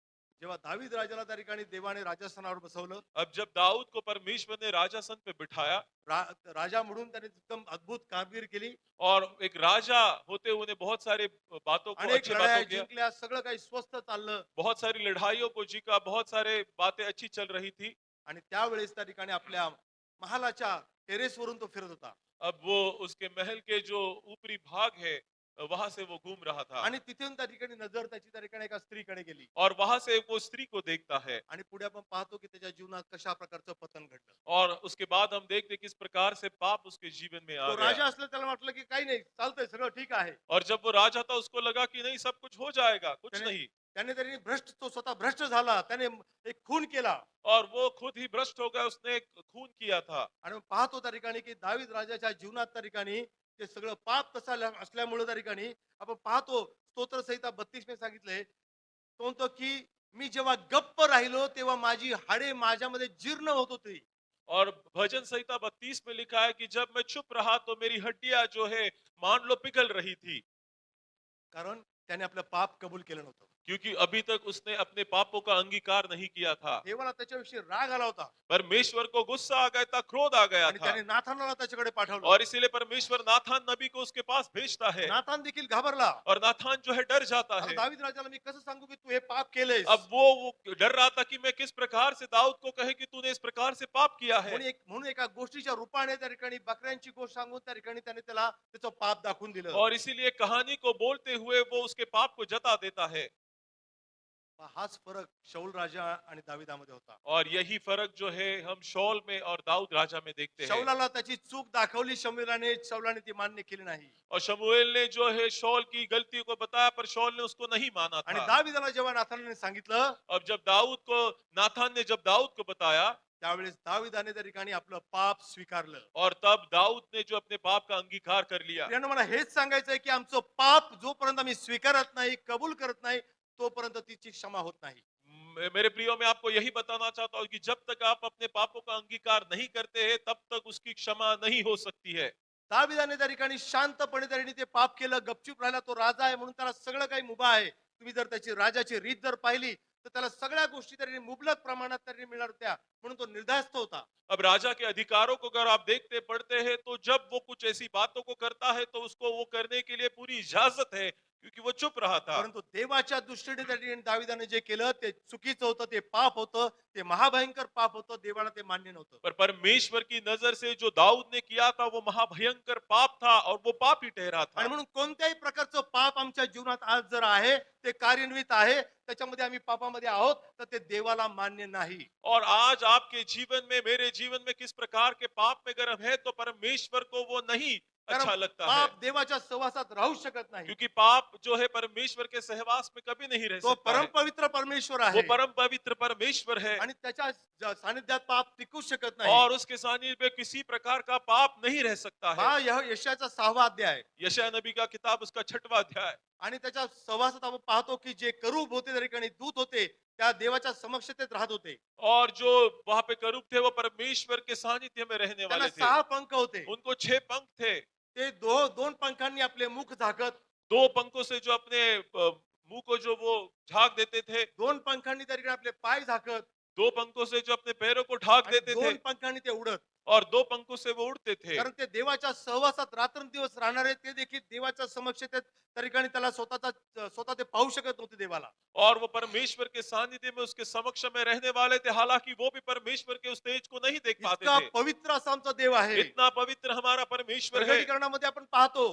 जेव्हा दावीद राजाला त्या ठिकाणी देवाने राजस्थानावर बसवलं, अब जब दाऊद को परमेश्वर ने राजासन पे बिठाया राजा म्हणून त्याने एकदम अद्भुत कामगिरी केली. और एक राजा होते हुए ने बहुत सारे बातों को, अनेक अच्छी लढाया बातों किया, जिंकल्या, सगळं काही स्वस्थ चाललं. बहुत सारी लड़ाइयों को जीता, बहुत सारे बातें अच्छी चल रही थी। आणि त्यावेळेस त्या ठिकाणी आपल्या महालाच्या टेरेसवरून तो फिरत होता. अब वो उसके महल के जो ऊपरी भाग है वहां से वो घूम रहा था आणि तिथून त्या ठिकाणी नजर त्याची त्या ठिकाणी एका स्त्रीकडे गेली. और वहां से वो स्त्री को देखता है। आणि पुढे आपण पाहतो की त्याच्या जीवनात कशा प्रकारचं पतन घडलं. और उसके बाद हम देखते किस प्रकार से पाप उसके जीवन में आ तो राजा गया। असलं त्याला वाटलं की काही नाही, चालतंय, सगळं ठीक आहे. और जब वो राजा था उसको लगा कि नहीं, सब कुछ हो जाएगा, कुछ त्याने नहीं। त्याने तरी तो स्वतः भ्रष्ट झाला. त्याने एक खून केला. और वो खुद ही भ्रष्ट हो गया, उसने एक खून किया था। आणि पाहतो त्या ठिकाणी की दावीद राजाच्या जीवनात त्या ठिकाणी ते सगळं पाप तसं असल्यामुळे त्या ठिकाणी आपण पाहतो स्तोत्र संहिता 32 मध्ये सांगितलंय, तो म्हणतो की मी जेव्हा गप्प राहिलो तेव्हा माझी हाडे माझ्यामध्ये जीर्ण होत होती. और भजन संहिता 32 में लिखा है कि जब मैं चुप रहा तो मेरी हड्डियां जो है मान लो पिघल रही थी। कारण त्याने आपलं पाप कबूल केलं नव्हतं. क्योंकि अभी तक उसने अपने पापों का अंगीकार नहीं किया था। देवाला त्याच्याविषयी राग आला होता परमेश्वर को गुस्सा आ गया था, क्रोध आ गया आणि था, त्याने नाथानाला त्याच्याकडे पाठवलं. और इसीलिए परमेश्वर नाथान नबी को उसके पास भेजता है, नाथान देखील घाबरला. और नाथान जो है डर जाता आता है। दावीद राजाला मी कसं सांगू की तू हे पाप केलेस. अब वो डर रहा था कि मैं किस प्रकार से दाऊद को कहे कि तूने इस प्रकार से पाप किया है। म्हणून एका गोष्टीच्या रूपाने त्या ठिकाणी बकऱ्यांची गोष्ट सांगून त्या ठिकाणी त्याने त्याला त्याचं पाप दाखवून दिलं. और इसीलिए कहानी को बोलते हुए वो उसके पाप को जता देता है। हाच फरक शौल राजा आणि दाविदामध्ये होता. और यही फर्क जो है हम शौल में और दाऊद राजा में देखते हैं। शौलाला त्याची चूक दाखवली, शौलाने ती मान्य केली नाही. और शमूएल ने जो है शौल की गलती को बताया, पर शौल ने उसको नहीं माना आणि था। दाविदाला जेव्हा नाथानाने सांगितलं अब जब दाऊद को नाथान ने जब दाऊद को बताया, त्यावेळेस दाविदाने त्या ठिकाणी आपलं पाप स्वीकारलं. और तब दाऊद ने जो अपने पाप का अंगीकार कर लिया। प्रियानो, मला हेच सांगायचंय की आमचं पाप जोपर्यंत आम्ही स्वीकारत नाही, कबूल करत नाही, तोपर्यंत तिची क्षमा होत नाही. मेरे प्रियो, मैं आपको यही बताना चाहता हूँ कि जब तक आप अपने पापों का अंगीकार नहीं करते हैं, तब तक उसकी क्षमा नहीं हो सकती है। दाविदाने त्या ठिकाणी शांतपणे त्या ठिकाणी ते पाप केलं, गपचूप राहिला. तो राजा आहे म्हणून त्याला सगळं काही मुभा आहे. तुम्ही जर त्याची राजाची रीत जर पाहिली तर त्याला सगळ्या गोष्टी तरी मुबलक प्रमाणात तरी मिळणार होत्या, म्हणून तो निर्धास्त होता. अब राजा के अधिकारों को अगर आप देखते पढ़ते हैं, तो जब वो कुछ ऐसी बातों को करता है, तो उसको वो करने के लिए पूरी इजाजत है, क्योंकि वो चुप रहा था। परंतु देवाच्या दृष्टीने त्या ठिकाणी दाविदाने जे केलं ते चुकीचं होतं, ते पाप होतं, ते महाभयंकर पाप होतं. देवाला ते मान्य नव्हतं. पर परमेश्वर की नजर से जो दाऊद ने किया था, वो महाभयंकर पाप था, और वो पाप ही ठहरा आणि था। म्हणून कोणत्याही प्रकारचं पाप आमच्या जीवनात आज जर आहे, ते कार्यान्वित आहे, त्याच्यामध्ये आम्ही पापामध्ये आहोत, तर ते देवाला मान्य नाही. और आज आपके जीवन में, मेरे जीवन में किस प्रकार के पाप में अगर हम है, तो परमेश्वर को वो नहीं कारण अच्छा लगता है। पाप देवाच्या सहवासात राहू शकत नाही. क्योंकि पाप जो है परमेश्वर के सहवास में कभी नहीं रह तो सकता परम है। पवित्र परमेश्वर वो आहे परम पवित्र परमेश्वर है, आणि त्याच्या सानिध्यात पाप टिकू शकत नाही. और उसके सानिध्य में किसी प्रकार का पाप नहीं रह सकता है। हा यशाचा 6वा अध्याय यशायाह नबी का किताब उसका 6वां अध्याय। आणि त्याच्या सहवासात आपण पाहतो की जे करूब होते त्या ठिकाणी दूत होते, त्या देवाच्या समक्षतेत राहत होते. और जो वहां पे करूब थे, वो परमेश्वर के सानिध्य में रहने त्यांना वाले थे। 6 पंख होते. उनको 6 पंख थे। ते दोन पंखांनी आपले मुख झाकत, 2 पंखों से जो अपने मुंह को जो वो झाग देते थे, दोन पंखांनी त्या ठिकाणी आपले पाय झाकत 2 पंखों से जो अपने पैरों को ढाक आणि देते थे, दोन पंखांनी ते उडत. और 2 पंखों से वो उड़ते थे। कारण ते देवाच्या सहवासात रात्रंदिवस राहणारे ते देखील देवाच्या समक्षतेत त्या ठिकाणी त्याला स्वतः ते पाहू शकत नव्हते देवाला. और वो परमेश्वर के सानिध्य में उसके समक्ष में रहने वाले थे, हालांकि वो भी परमेश्वर के उस तेज को नहीं देख पाते इतका थे। पवित्र असा आमचा देव आहे. इतना पवित्र हमारा परमेश्वर है। प्रकटीकरणामध्ये आपण पाहतो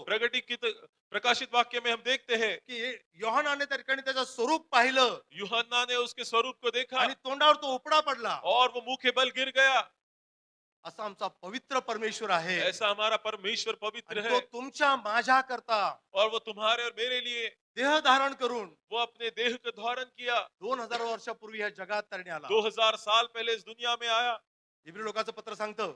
प्रकाशित वाक्य में हम देखते हैं, की योहानाने त्या ठिकाणी त्याचं स्वरूप पाहिलं यूहन्ना ने उसके स्वरूप को देखा, आणि तोंडावर तो उपडा पडला. और वो मुंह के बल गिर गया। असा आमचा पवित्र परमेश्वर आहे ऐसा हमारा परमेश्वर पवित्र आणि है, तो तुमच्या माझ्या करता और वो तुम्हारे और मेरे लिए देह धारण करून वो अपने देह को धारण किया। 2000 वर्षापूर्वी या जगात तरणे आला. 2000 साल पहले इस दुनिया में आया। इब्री लोकांचं पत्र सांगतं,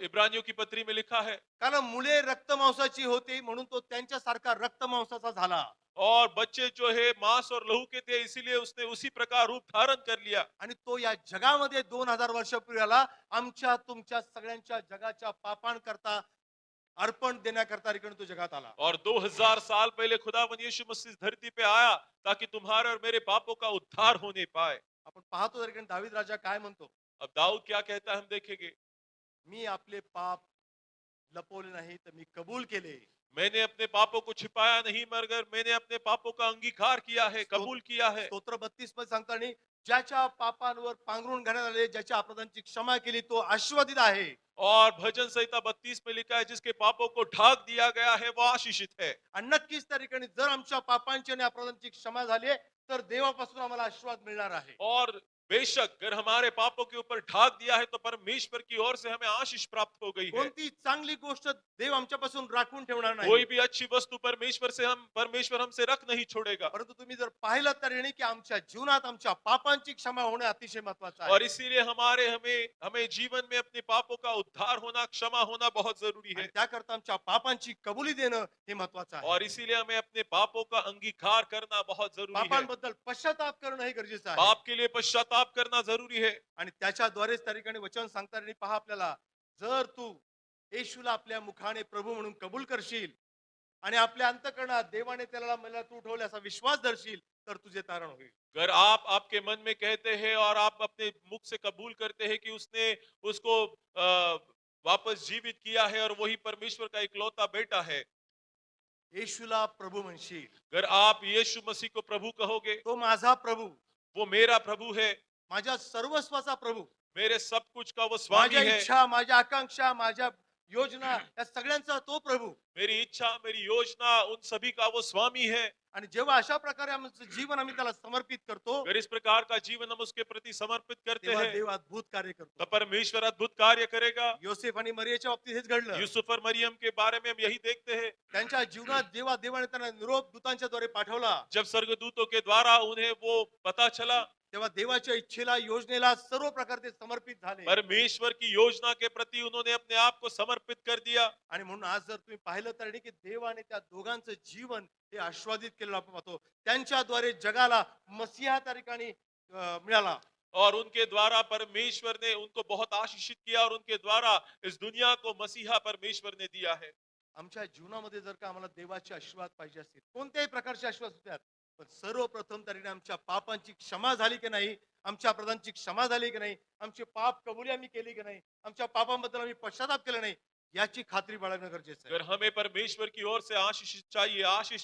इब्रानियों की पत्री में लिखा है, कारण मुले रक्तमांसाची होती म्हणून तो त्यांच्यासारखा रक्तमांसाचा झाला. और बच्चे जो है मांस और लहू के थे, इसीलिए उसने उसी प्रकार रूप धारण कर लिया। आणि तो या जगामध्ये 2000 वर्षापूर्वी आला, आमच्या तुमच्या सगळ्यांच्या जगाच्या पापांकरता अर्पण देण्याकरता ठिकाणी तो जगात आला. और 2000 साल पहले खुदावन यीशु मसीह इस धरती पे आया, ताकि तुम्हारे और मेरे पापों का उद्धार होने पाए। आपण पाहतो त्या ठिकाणी दावीद राजा काय म्हणतो, अब दाऊद क्या कहता है हम देखेंगे। मी आपले पाप लपवले नाही तर मी कबूल केले. मैंने अपने पापों को छिपाया नहीं, मगर मैंने अपने पापों का अंगीकार किया है, कबूल किया है। स्तोत्र 32 मध्ये सांगतो, आणि ज्याच्या पापांवर पांघरून घालण्यात आले, ज्याच्या अपराधांची क्षमा केली, तो आशीर्वादित आहे. और भजन संहिता 32 में लिखा है, जिसके पापों को ढाक दिया गया है, वो आशीषित है। आणि नक्कीच त्या ठिकाणी जर आमच्या पापांची आणि अपराधांची क्षमा झाली तर देवापासून आम्हाला आशीर्वाद मिळणार आहे. और बेशक अगर हमारे पापों के ऊपर ढाक दिया है, तो परमेश्वर की ओर से हमें आशीष प्राप्त हो गई है। कोणती चांगली गोष्ट देव आमच्यापासून राखून ठेवणार नाही. कोई भी अच्छी वस्तु परमेश्वर हमसे रख नहीं छोड़ेगा। परंतु तुम्ही जर पाहिलं तर हे नाही की आमच्या जीवनात आमच्या पापांची क्षमा होणे अतिशय महत्वाचं आहे. और इसीलिए हमें हमें जीवन में अपने पापों का उद्धार होना, क्षमा होना बहुत जरूरी आणि है। त्याकरता आमच्या पापांची कबुली देणं हे महत्वाचं आहे. और इसीलिए हमें अपने पापों का अंगीकार करना बहुत जरूरी है। पापांबद्दल पश्चाताप करणं हे गरजेचं आहे. पाप के लिए पश्चाताप करना जरूरी है। आणि त्याच्याद्वारेच त्या ठिकाणी वचन सांगतात, आणि पहा आपल्याला, जर तू येशूला आपल्या मुखाने प्रभू म्हणून कबूल करशील आणि आपल्या अंतःकरणात देवाने त्याला मला तू उठवले असा विश्वास दर्शील तर तुझे तारण होईल. अगर आप आपके मन में कहते हैं और आप अपने मुख से कबूल करते हैं कि उसने उसको वापस जीवित किया है और वही परमेश्वर का इकलौता बेटा है, येशूला प्रभू म्हणशील, अगर आप यीशु मसीह को प्रभु कहोगे, तो माझा प्रभू, वो मेरा प्रभु है, माझ्या सर्वस्वाचा प्रभू, मेरे सब कुछ का वो स्वामी माझ्या है, इच्छा, माझ्या आकांक्षा, माझ्या योजना या सगळ्यांचा तो प्रभू. मेरी इच्छा, मेरी योजना, उन सभी का वो स्वामी है। आणि जेव्हा अशा प्रकारे आमचं जीवन आम्ही त्याला समर्पित करतो, अगर इस प्रकार का जीवन हम उसके प्रति समर्पित करते तेव्हा हैं, देव अद्भुत कार्य तो करतो. परमेश्वर अद्भुत कार्य करेगा। योसेफ आणि मरियाच्या बाबतीत हेच घडलं. यूसुफ और मरियम के बारे में हम यही देखते हैं। त्यांच्या जीवनात जेव्हा देवाने त्यांना निरोप दूतांच्या द्वारे पाठवला, जब स्वर्गदूतों के द्वारा उन्हें वो पता चला, तेव्हा देवाच्या इच्छेला, योजनेला सर्व प्रकारे ते समर्पित झाले. परमेश्वर की योजना के प्रति उन्होंने अपने आप को समर्पित कर दिया। आणि म्हणून आज जर तुम्ही पाहिलं तर की देवाने त्या दोघांचं जीवन हे आस्वादित केलेलं आपण पाहतो. त्यांच्याद्वारे जगाला मसीहा त्या ठिकाणी मिळाला. और उनके द्वारा परमेश्वर ने उनको बहुत आशीषित किया और उनके द्वारा इस दुनिया को मसीहा परमेश्वर ने दिया है। आमच्या जीवनामध्ये जर का आम्हाला देवाचे आशीर्वाद पाहिजे असतील, कोणत्याही प्रकारचे आशीर्वाद होतात, पण सर्वप्रथम तरी आमच्या पापांची क्षमा झाली की नाही, आमच्या प्रधानची क्षमा झाली की नाही, आमचे पाप कबुली आम्ही केली की नाही, आमच्या पापांबद्दल आम्ही पश्चाताप केला नाही, याची खात्री बाळगणं गरजेचं आहे. अगर हमें परमेश्वर की ओर से आशीष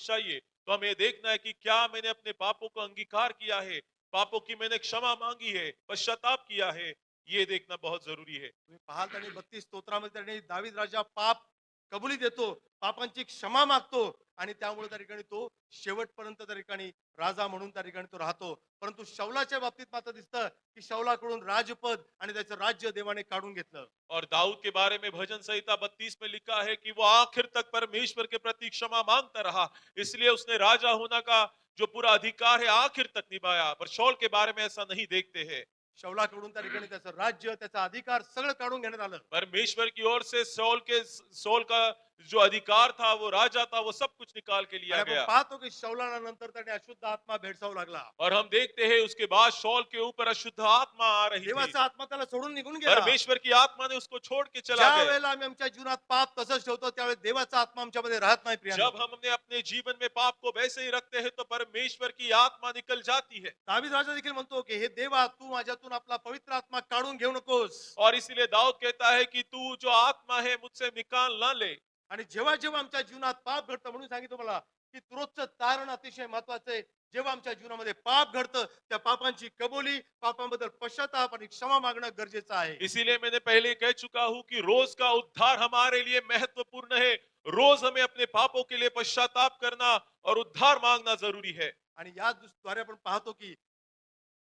चाहिए, तो हमें देखना है कि क्या मैंने अपने पापों को अंगीकार किया है, पापों की मैंने क्षमा मांगी है, पश्चाताप किया है, ये देखना बहुत जरूरी है। तुम्ही पाहाल आणि 32 स्तोत्रामध्ये त्याने दावीद राजा पाप कबुली देतो, पापांची क्षमा मागतो आणि त्यामुळे त्या ठिकाणी तो शेवटपर्यंत त्या ठिकाणी राजा म्हणून त्या ठिकाणी तो राहतो. परंतु शौलाच्या बाबतीत मात्र दिसतं की शौलाकडून राजपद आणि त्याचं राज्य देवाने काढून घेतलं. और दाऊद के बारे में भजन संहिता 32 में लिखा है कि वो आखिर तक परमेश्वर के प्रति क्षमा मांगता रहा, इसलिए उसने राजा होने का जो पूरा अधिकार है आखिर तक निभाया। पर शौल के बारे में ऐसा नहीं देखते हैं। शौलाकडून त्या ठिकाणी त्याचं राज्य, त्याचा अधिकार सगळं काढून घेण्यात आलं. परमेश्वर की ओर से सौल का जो अधिकार था, वो राजा था, वो सब कुछ निकाल के आणि लिया आपण गया। पाहतो की शौलाला नंतर त्याने अशुद्ध आत्मा भेडसावू लागला. और हम देखते हैं उसके बाद शौल के ऊपर अशुद्ध आत्मा आ रही थी। देवाचा आत्मा त्याला सोडून निघून गेला. परमेश्वर की आत्मा ने उसको छोड़ के चला ज्या गया। वेळेला आम्ही आमच्या जीवनात पाप तसंच ठेवतो, त्यावेळेस देवाचा आत्मा आमच्यामध्ये राहत नाही प्रियांनो. जब हम अपने अपने जीवन में पाप को वैसे ही रखते हैं, तो परमेश्वर की आत्मा निकल जाती है। दावीद राजा देखील म्हणतो की हे देवा, तू माझ्यातून आपला पवित्र आत्मा काढून घेऊ नकोस. और इसीलिए दाऊद कहता है कि तू जो आत्मा है मुझसे निकाल ना ले। आणि जेव्हा जेव्हा आमच्या जीवनात पाप घडतं, म्हणून सांगितलं मला की रोजचं तारण अतिशय महत्वाचं आहे. जेव्हा आमच्या जीवनामध्ये पाप घडतं, त्या पापांची कबुली, पापांबद्दल पश्चाताप आणि क्षमा मागणं गरजेचं आहे. इसीलिए मैंने पहले कह चुका हूं कि रोज का उद्धार हमारे लिए महत्वपूर्ण है। रोज हमें अपने पापों के लिए पश्चाताप करना और उद्धार मांगना जरूरी है। आणि या द्वारे आपण पाहतो की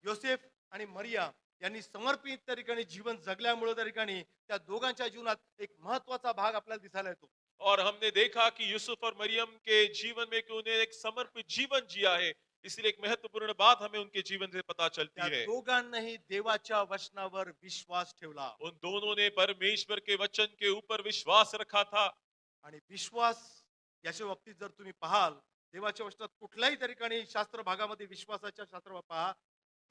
योसेफ आणि मरिया यांनी समर्पित त्या ठिकाणी जीवन जगल्यामुळे त्या ठिकाणी त्या दोघांच्या जीवनात एक महत्वाचा भाग आपल्याला दिसायला येतो. और हमने देखा कि यूसुफ और मरियम के जीवन में कि उन्हें एक समर्पित जीवन जिया है, इसलिए एक महत्वपूर्ण बात हमें उनके जीवन से पता चलती त्या है। दोघांनाही देवाच्या वचनावर विश्वास ठेवला. उन दोनों ने परमेश्वर के वचन के ऊपर विश्वास रखा था। आणि विश्वास याच्या बाबतीत जर तुम्ही पाहाल, देवाच्या वचनात कुठल्याही त्या ठिकाणी शास्त्र भागामध्ये विश्वासाच्या शास्त्र पहा,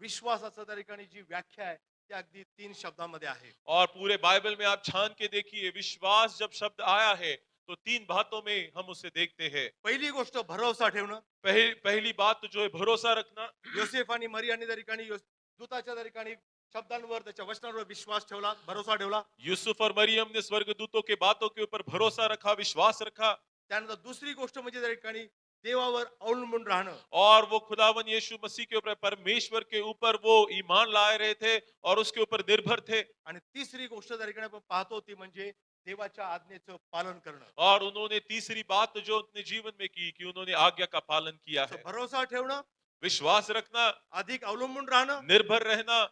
विश्वासाच्या त्या ठिकाणी जी व्याख्या आहे ती अगदी 3 शब्दामध्ये आहे. और पूरे बाइबल में आप छान के देखिए, विश्वास जब शब्द आया है तो 3 बातों में हम उसे देखते हैं। पहिली गोष्ट भरोसा ठेवणं. पहली बात तो जो है भरोसा रखना। योसेफ आणि मरियाने त्या ठिकाणी दूताच्या त्या ठिकाणी शब्दांवर, त्याच्या वचनांवर विश्वास ठेवला, भरोसा ठेवला. यूसुफ और मरियम ने स्वर्गदूतों के बातों के ऊपर भरोसा रखा, विश्वास रखा। त्यानंतर दुसरी गोष्ट म्हणजे त्या ठिकाणी देवावर अवलंबून राहणं. और वो खुदावन यीशु मसीह के ऊपर, परमेश्वर के ऊपर वो ईमान लाए रहे थे और उसके ऊपर निर्भर थे। आणि तिसरी गोष्ट त्या ठिकाणी आपण पाहतो ती म्हणजे देवाच्या आज्ञेचं पालन करणं. और उन्होंने तीसरी बात जो अपने जीवन में की कि उन्होंने आज्ञा का पालन किया है। भरोसा ठेवणं, विश्वास रखना, अधिक अवलंबून राहणं निर्भर रहना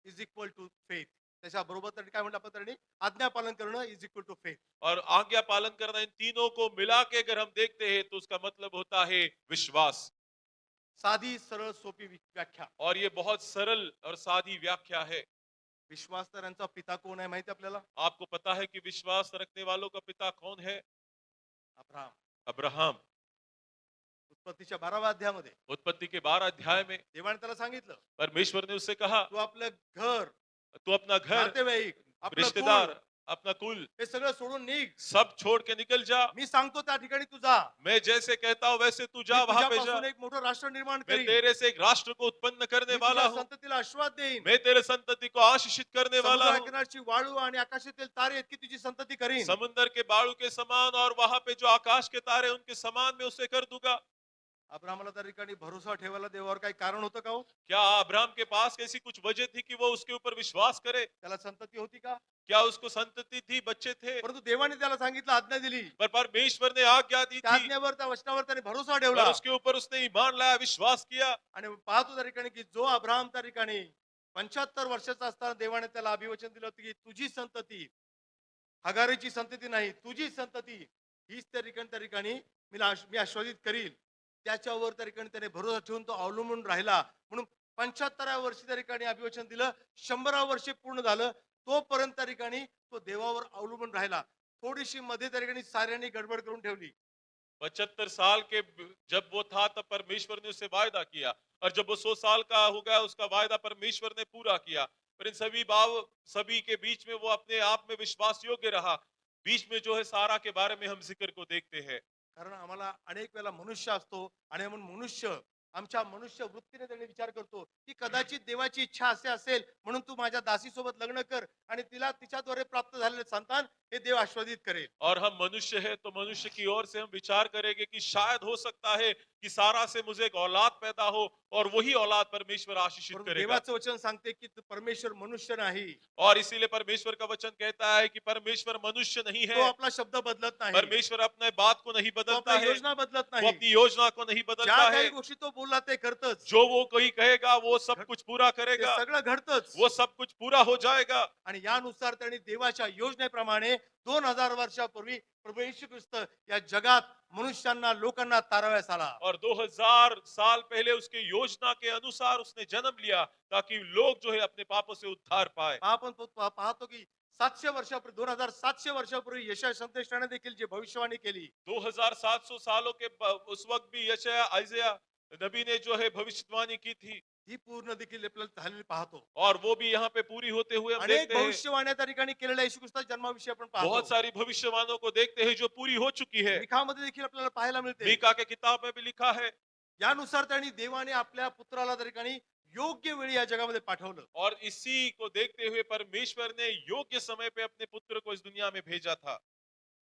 इज इक्वल टू फेथ. त्याच्या बरोबर तरी काय म्हणलं आपण तरी आज्ञा पालन करणं इज इक्वल टू फेथ. और आज्ञा पालन करना, इन तीनों को मिला के अगर हम देखते हैं तो उसका मतलब होता है विश्वास। साधी सरळ सोपी व्याख्या. और ये बहुत सरल और सादी व्याख्या है। विश्वास तर यांचा पिता कोण आहे माहिती आपल्याला? आपको पता है कि विश्वास रखने वालों का पिता कौन है? अब्राहम. अब्राहम। उत्पत्तीच्या 12व्या अध्यायामध्ये उत्पत्ति के 12 अध्याय में देवाने त्याला सांगितलं, परमेश्वर ने उससे कहा, तू आपलं घर, तू अपना घर, नातेवाईक, आपलं रिश्तेदार, कुळ, अपना कुल हे सगळं सोडून निघ. सब छोड़ के निकल जा। मी सांगतो त्या ठिकाणी तू जा. मैं जैसे कहता हूं वैसे तू मी जा, वहां पे जा। तुझ्यापासून एक मोठं राष्ट्र निर्माण मैं करीन. तेरे से एक राष्ट्र को उत्पन्न करने मी वाला तुझ्या हूं। संततीला आशीर्वाद देईन. मैं तेरे संतति को आशीषित करने वाला हूं। समुद्रकिनारची वाळू आणि आकाशातील तारे इतकी तुझी संतती करीन. समुंदर के बालू के समान और वहां पे जो आकाश के तारे उनके समान मैं उसे कर दूंगा। अब्राहमाला त्या ठिकाणी भरोसा ठेवायला देवावर काही कारण होतं का हो? क्या अब्राहम के पास ऐसी कुछ वजह थी कि वो उसके ऊपर विश्वास करे? त्याला संतती होती का? क्या उसको संतति थी, बच्चे थे? परंतु देवाने त्याला सांगितलं, आज्ञा दिली. पर परमेश्वर ने आज्ञा दी त्या थी, आज्ञेवर त्या वचनावर त्याने भरोसा पर ठेवला. उसके ऊपर उसने ईमान लाया, विश्वास किया। आणि पाहतो त्या ठिकाणी की जो अब्राहम त्या ठिकाणी 75 वर्षाचा असताना देवाने त्याला अभिवचन दिलं होतं की तुझी संतती, हगारीची संतती नाही, तुझी संतती हीच त्या ठिकाणी मी आश्वासित करील. त्याच्यावर त्या ठिकाणी त्याने भरोसा ठेवून तो अवलंबून राहिला. म्हणून 75व्या वर्षी त्या ठिकाणी अभिवचन दिलं. 100व्या वर्षी पूर्ण झालं. तोपर्यंत त्या ठिकाणी तो देवावर अवलंबून राहिला. थोडीशी मध्ये त्या ठिकाणी साऱ्यांनी गडबड करून ठेवली. 75 साल के जब वो था तब परमेश्वर ने उससे वायदा किया, और जब वो 100 साल का हो गया उसका वायदा परमेश्वर ने पूरा किया। पर इन सभी के बीच में वो अपने आप में विश्वास योग्य रहा। बीच में जो है सारा के बारे में हम जिक्र को देखते हैं। कारण आम्हाला अनेक वेळा मनुष्य असतो आणि म्हणून मनुष्य आमच्या मनुष्य वृत्तीने त्याने विचार करतो की कदाचित देवाची इच्छा असे असेल म्हणून तू माझ्या दासीसोबत लग्न कर आणि तिला तिच्याद्वारे प्राप्त झालेले संतान हे देव आस्वादित करेल. और हम मनुष्य है तो मनुष्य की ओर से हम विचार करेंगे कि शायद हो सकता है कि सारा से मुझे एक औलाद पैदा हो, और वही औलाद परमेश्वर आशीषित परंतु करेगा। देवाचं वचन सांगते की परमेश्वर मनुष्य नाही. और इसीलिए परमेश्वर का वचन कहता है कि परमेश्वर मनुष्य नहीं तो है। आपला शब्द बदलत नाही. परमेश्वर अपने बात को नहीं तो बदलता आपली है, योजना बदलत वो नाही. अपनी योजना को नहीं ज्या बदलता काही है। गोष्टी तो बोलला ते करतच. जो वो कोई कहेगा वो सब कुछ पूरा ते करेगा, सगळं घडतच. वो सब कुछ पूरा हो जाएगा। आणि यानुसार त्यांनी देवाच्या योजनेप्रमाणे 2000 वर्षापूर्वी प्रभू येशू ख्रिस्त या जगात मनुष्यांना लोकांना तारवायस आला. और 2000 साल पहले उसके योजना के अनुसार उसने जन्म लिया, ताकि लोग जो है अपने पापों से उद्धार पाए। आपण पाहतो की 700 वर्षापूर्वी 2700 वर्षापूर्वी यशया संदेशाने देखील जे भविष्यवाणी केली 2700 सालों के उस वक्त भी यशायाह आइजया नबी ने जो है भविष्यवाणी की थी, ही पूर्ण देखील आपल्याला झालेली पाहतो. और वो भी यहाँ पे पूरी होते हुए हम अनेक देखते हैं। भविष्यवाण्या त्या ठिकाणी केलेल्या येशू ख्रिस्ताच्या जन्माविषयी आपण पाहतो. बहुत सारी भविष्यवाणों को देखते हैं जो पूरी हो चुकी है। मिखामध्ये देखील आपल्याला पाहायला मिळते. मीका के किताब में भी लिखा है। यानुसार त्यांनी देवाने आपल्या पुत्राला त्या ठिकाणी योग्य वेळी या जगामध्ये पाठवलं. और इसी को देखते हुए परमेश्वर ने योग्य समय पे अपने पुत्र को इस दुनिया में भेजा था।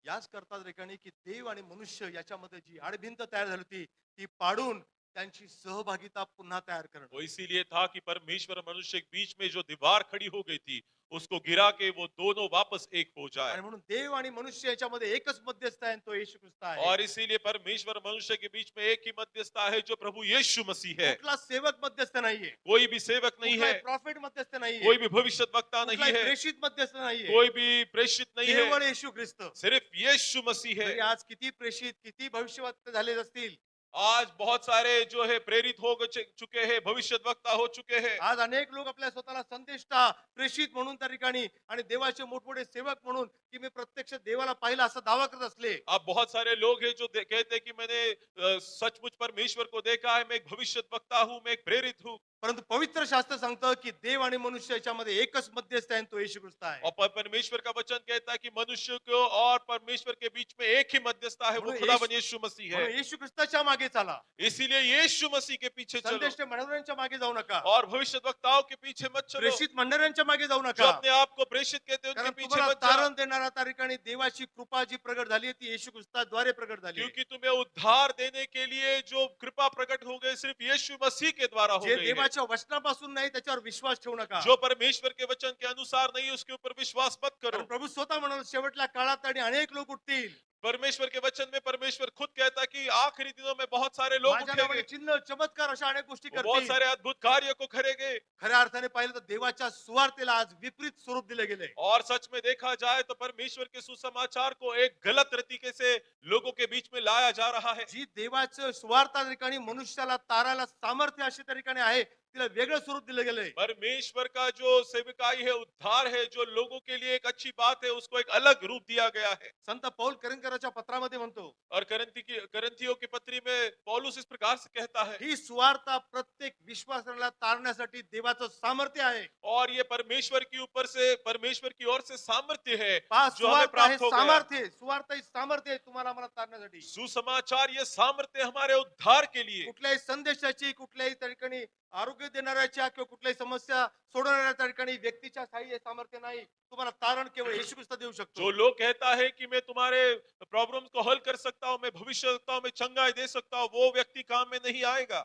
याच करता त्या ठिकाणी की देव आणि मनुष्य याच्यामध्ये जी आडभिंत तयार झाली होती ती पाडून त्यांची सहभागिता पुन्हा तयार करणं. वो इसीलिए था कि परमेश्वर और मनुष्य के बीच में जो दीवार खड़ी हो गई थी उसको गिरा के वो दोनों वापस एक हो जाए। आणि म्हणून देव आणि मनुष्य याच्यामध्ये एकच मध्यस्थ आहे आणि तो येशू ख्रिस्त आहे. और इसीलिए परमेश्वर और मनुष्य के बीच में एक ही मध्यस्थता है जो प्रभु यीशु मसीह है। कुठला सेवक मध्यस्थ नाहीये. कोई भी सेवक नहीं है, प्रॉफिट मध्यस्थ नाहीये. कोई भी भविष्यद्वक्ता नहीं कुठलाही है, प्रेषित मध्यस्थ नाहीये. कोई भी प्रेषित नहीं है, केवळ येशू ख्रिस्त. सिर्फ यीशु मसीह तरी है। आज किती प्रेषित किती भविष्यवक्ते झाले असतील. आज बहुत सारे जो है प्रेरित हो चुके हैं, भविष्यद्वक्ता हो चुके हैं। आज अनेक लोक आपल्या स्वतःला संदेष्टा प्रेषित म्हणून त्या ठिकाणी आणि देवाचे मोठमोठे सेवक म्हणून की मी प्रत्यक्ष देवाला पाहिलं असा दावा करत असले. अब बहुत सारे लोग हैं जो कहते हैं कि मैंने सचमुच परमेश्वर को देखा है, मैं एक भविष्यद्वक्ता हूँ, मैं एक प्रेरित हूँ। परंतु पवित्र शास्त्र सांगतं की देव आणि मनुष्य याच्यामध्ये एकच मध्यस्थ आहे आणि तो येशू ख्रिस्त आहे. और परमेश्वर का वचन कहता है कि मनुष्य को और परमेश्वर के बीच में एक ही मध्यस्थता है, वो म्हणून खुदावन यीशु मसीह म्हणून है। येशू ख्रिस्ताच्या मागे चाला. इसीलिए यीशु मसीह के पीछे चलो संदेश मंडळांच्या मागे जाऊ नका. और भविष्यद्वक्ताओं के पीछे मत चलो, प्रेषित मंडळांच्या मागे जाऊ जो नका. अपने आप को प्रेषित कहते हैं उनके कारण पीछे तुम्हाला मत जाओ। तारण देणारा त्या ठिकाणी देवाची कृपा जी प्रगट झाली ती येशू ख्रिस्ताद्वारे प्रगट झाली आहे. क्योंकि तुम्हें उद्धार देने के लिए जो कृपा प्रकट हो गई सिर्फ यीशु मसीह के द्वारा हो जे गई है। देवाच्या वचनापासून नाही त्याच्यावर विश्वास ठेवू नका. जो परमेश्वर के वचन के अनुसार नहीं उसके ऊपर विश्वास मत करो। कारण प्रभू स्वतः म्हणाल शेवटल्या काळात आणि अनेक लोक उठतील. परमेश्वर के वचन में परमेश्वर खुद कहता है कि आखिरी दिनों में बहुत सारे लोग माझ्या नावाने उठेंगे, चिन्ह चमत्कार अशा अनेक गोष्टी वो बहुत करतील. सारे अद्भुत कार्य को करेंगे। खऱ्या अर्थाने पाहिलं तर देवाच्या सुवार्तेला आज विपरीत स्वरूप दिले गेले. और सच में देखा जाए तो परमेश्वर के सुसमाचार को एक गलत तरीके से लोगों के बीच में लाया जा रहा है। जी देवाचं सुवार्ता त्या ठिकाणी मनुष्याला तारायला सामर्थ्य अशा त्या ठिकाणी आहे व्यक्तीला वेगळं स्वरूप दिलं गेलंय. परमेश्वर का जो सेविकाई है, उद्धार है, जो लोगों के लिए एक अच्छी बात है, उसको एक अलग रूप दिया गया है। संत पौल करिंथकराच्या पत्रामध्ये म्हणतो, और करंथियों की पत्री में पौलुस इस प्रकार से कहता है, ही सुवार्ता प्रत्येक विश्वासाला तारण्यासाठी देवाचं सामर्थ्य आहे. और ये परमेश्वर की ओर से सामर्थ्य है पहा, जो हमें सुवार्ता हे प्राप्त हो गया। सामर्थ्य आहे. सुवार्ता ही सामर्थ्य आहे तुम्हाला मला तारण्यासाठी. सुसमाचार ये सामर्थ्य हमारे उद्धार के लिए। कुठल्याही संदेशाची, कुठल्याही त्या ठिकाणी आरोग्य देणाऱ्याच्या किंवा कुठल्याही समस्या सोडवणाऱ्या त्या ठिकाणी व्यक्तीच्या काही हे सामर्थ्य नाही. तुम्हाला तारण केवळ येशू ख्रिस्त देऊ शकतो. जो लोग कहता है कि मैं तुम्हारे प्रॉब्लम्स को हल कर सकता हूं, मैं भविष्य सकता हूं, मैं चंगाई दे सकता हूं, वो व्यक्ति काम में नहीं आएगा।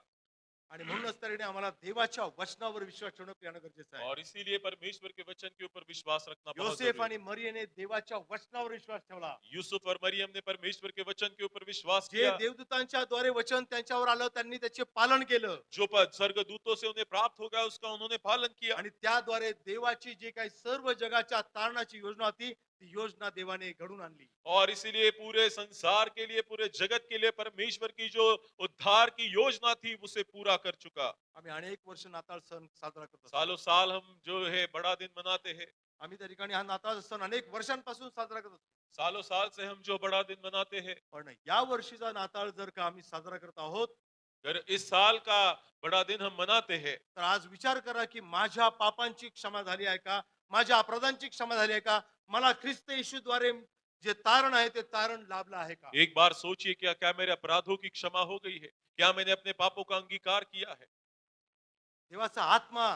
आणि म्हणूनच तरी आम्हाला देवाच्या वचनावर विश्वास ठेवणं प्रियानं गरजेचं आहे. और इसीलिए परमेश्वर के वचन के ऊपर विश्वास रखना बहुत योसेफ जरूरी आणि मरियेने देवाच्या वचनावर विश्वास ठेवला. है। यूसुफ और मरियम ने परमेश्वर के वचन के ऊपर विश्वास जे किया। देवदूतांच्या द्वारे वचन त्यांच्यावर आलं त्यांनी त्याचे पालन केलं. जो पद स्वर्गदूतों से उन्हें प्राप्त हो गया, उसका उन्होंने पालन किया। आणि त्याद्वारे देवाची जी काही सर्व जगाच्या तारणाची योजना होती ती योजना देवाने घडून आणली. और इसीलिए पूरे संसार के लिए, पूरे जगत के लिए परमेश्वर की जो उद्धार की योजना थी, उसे पूरा कर चुका। आम्ही अनेक वर्ष नाताळ सण साजरा करतो. सालों साल हम जो है बड़ा दिन मनाते हैं। आम्ही त्या ठिकाणी हा नाताळ सण अनेक वर्षांपासून साजरा करत असतो. सालों साल से हम जो बड़ा दिन मनाते हैं। पण या वर्षीचा नाताळ जर का आम्ही साजरा करत आहोत, अगर इस साल का बड़ा दिन हम मनाते हैं, तर आज विचार करा की माझ्या पापांची क्षमा झाली आहे का, माझ्या अपराधांची क्षमा झाली आहे का, मला ख्रिस्त येशूद्वारे जे तारण आहे ते तारण लाभलं आहे का. एक बार सोचिए क्या क्या मेरे अपराधों की क्षमा हो गई है? क्या मैंने अपने पापों का अंगीकार किया है? देवाचा आत्मा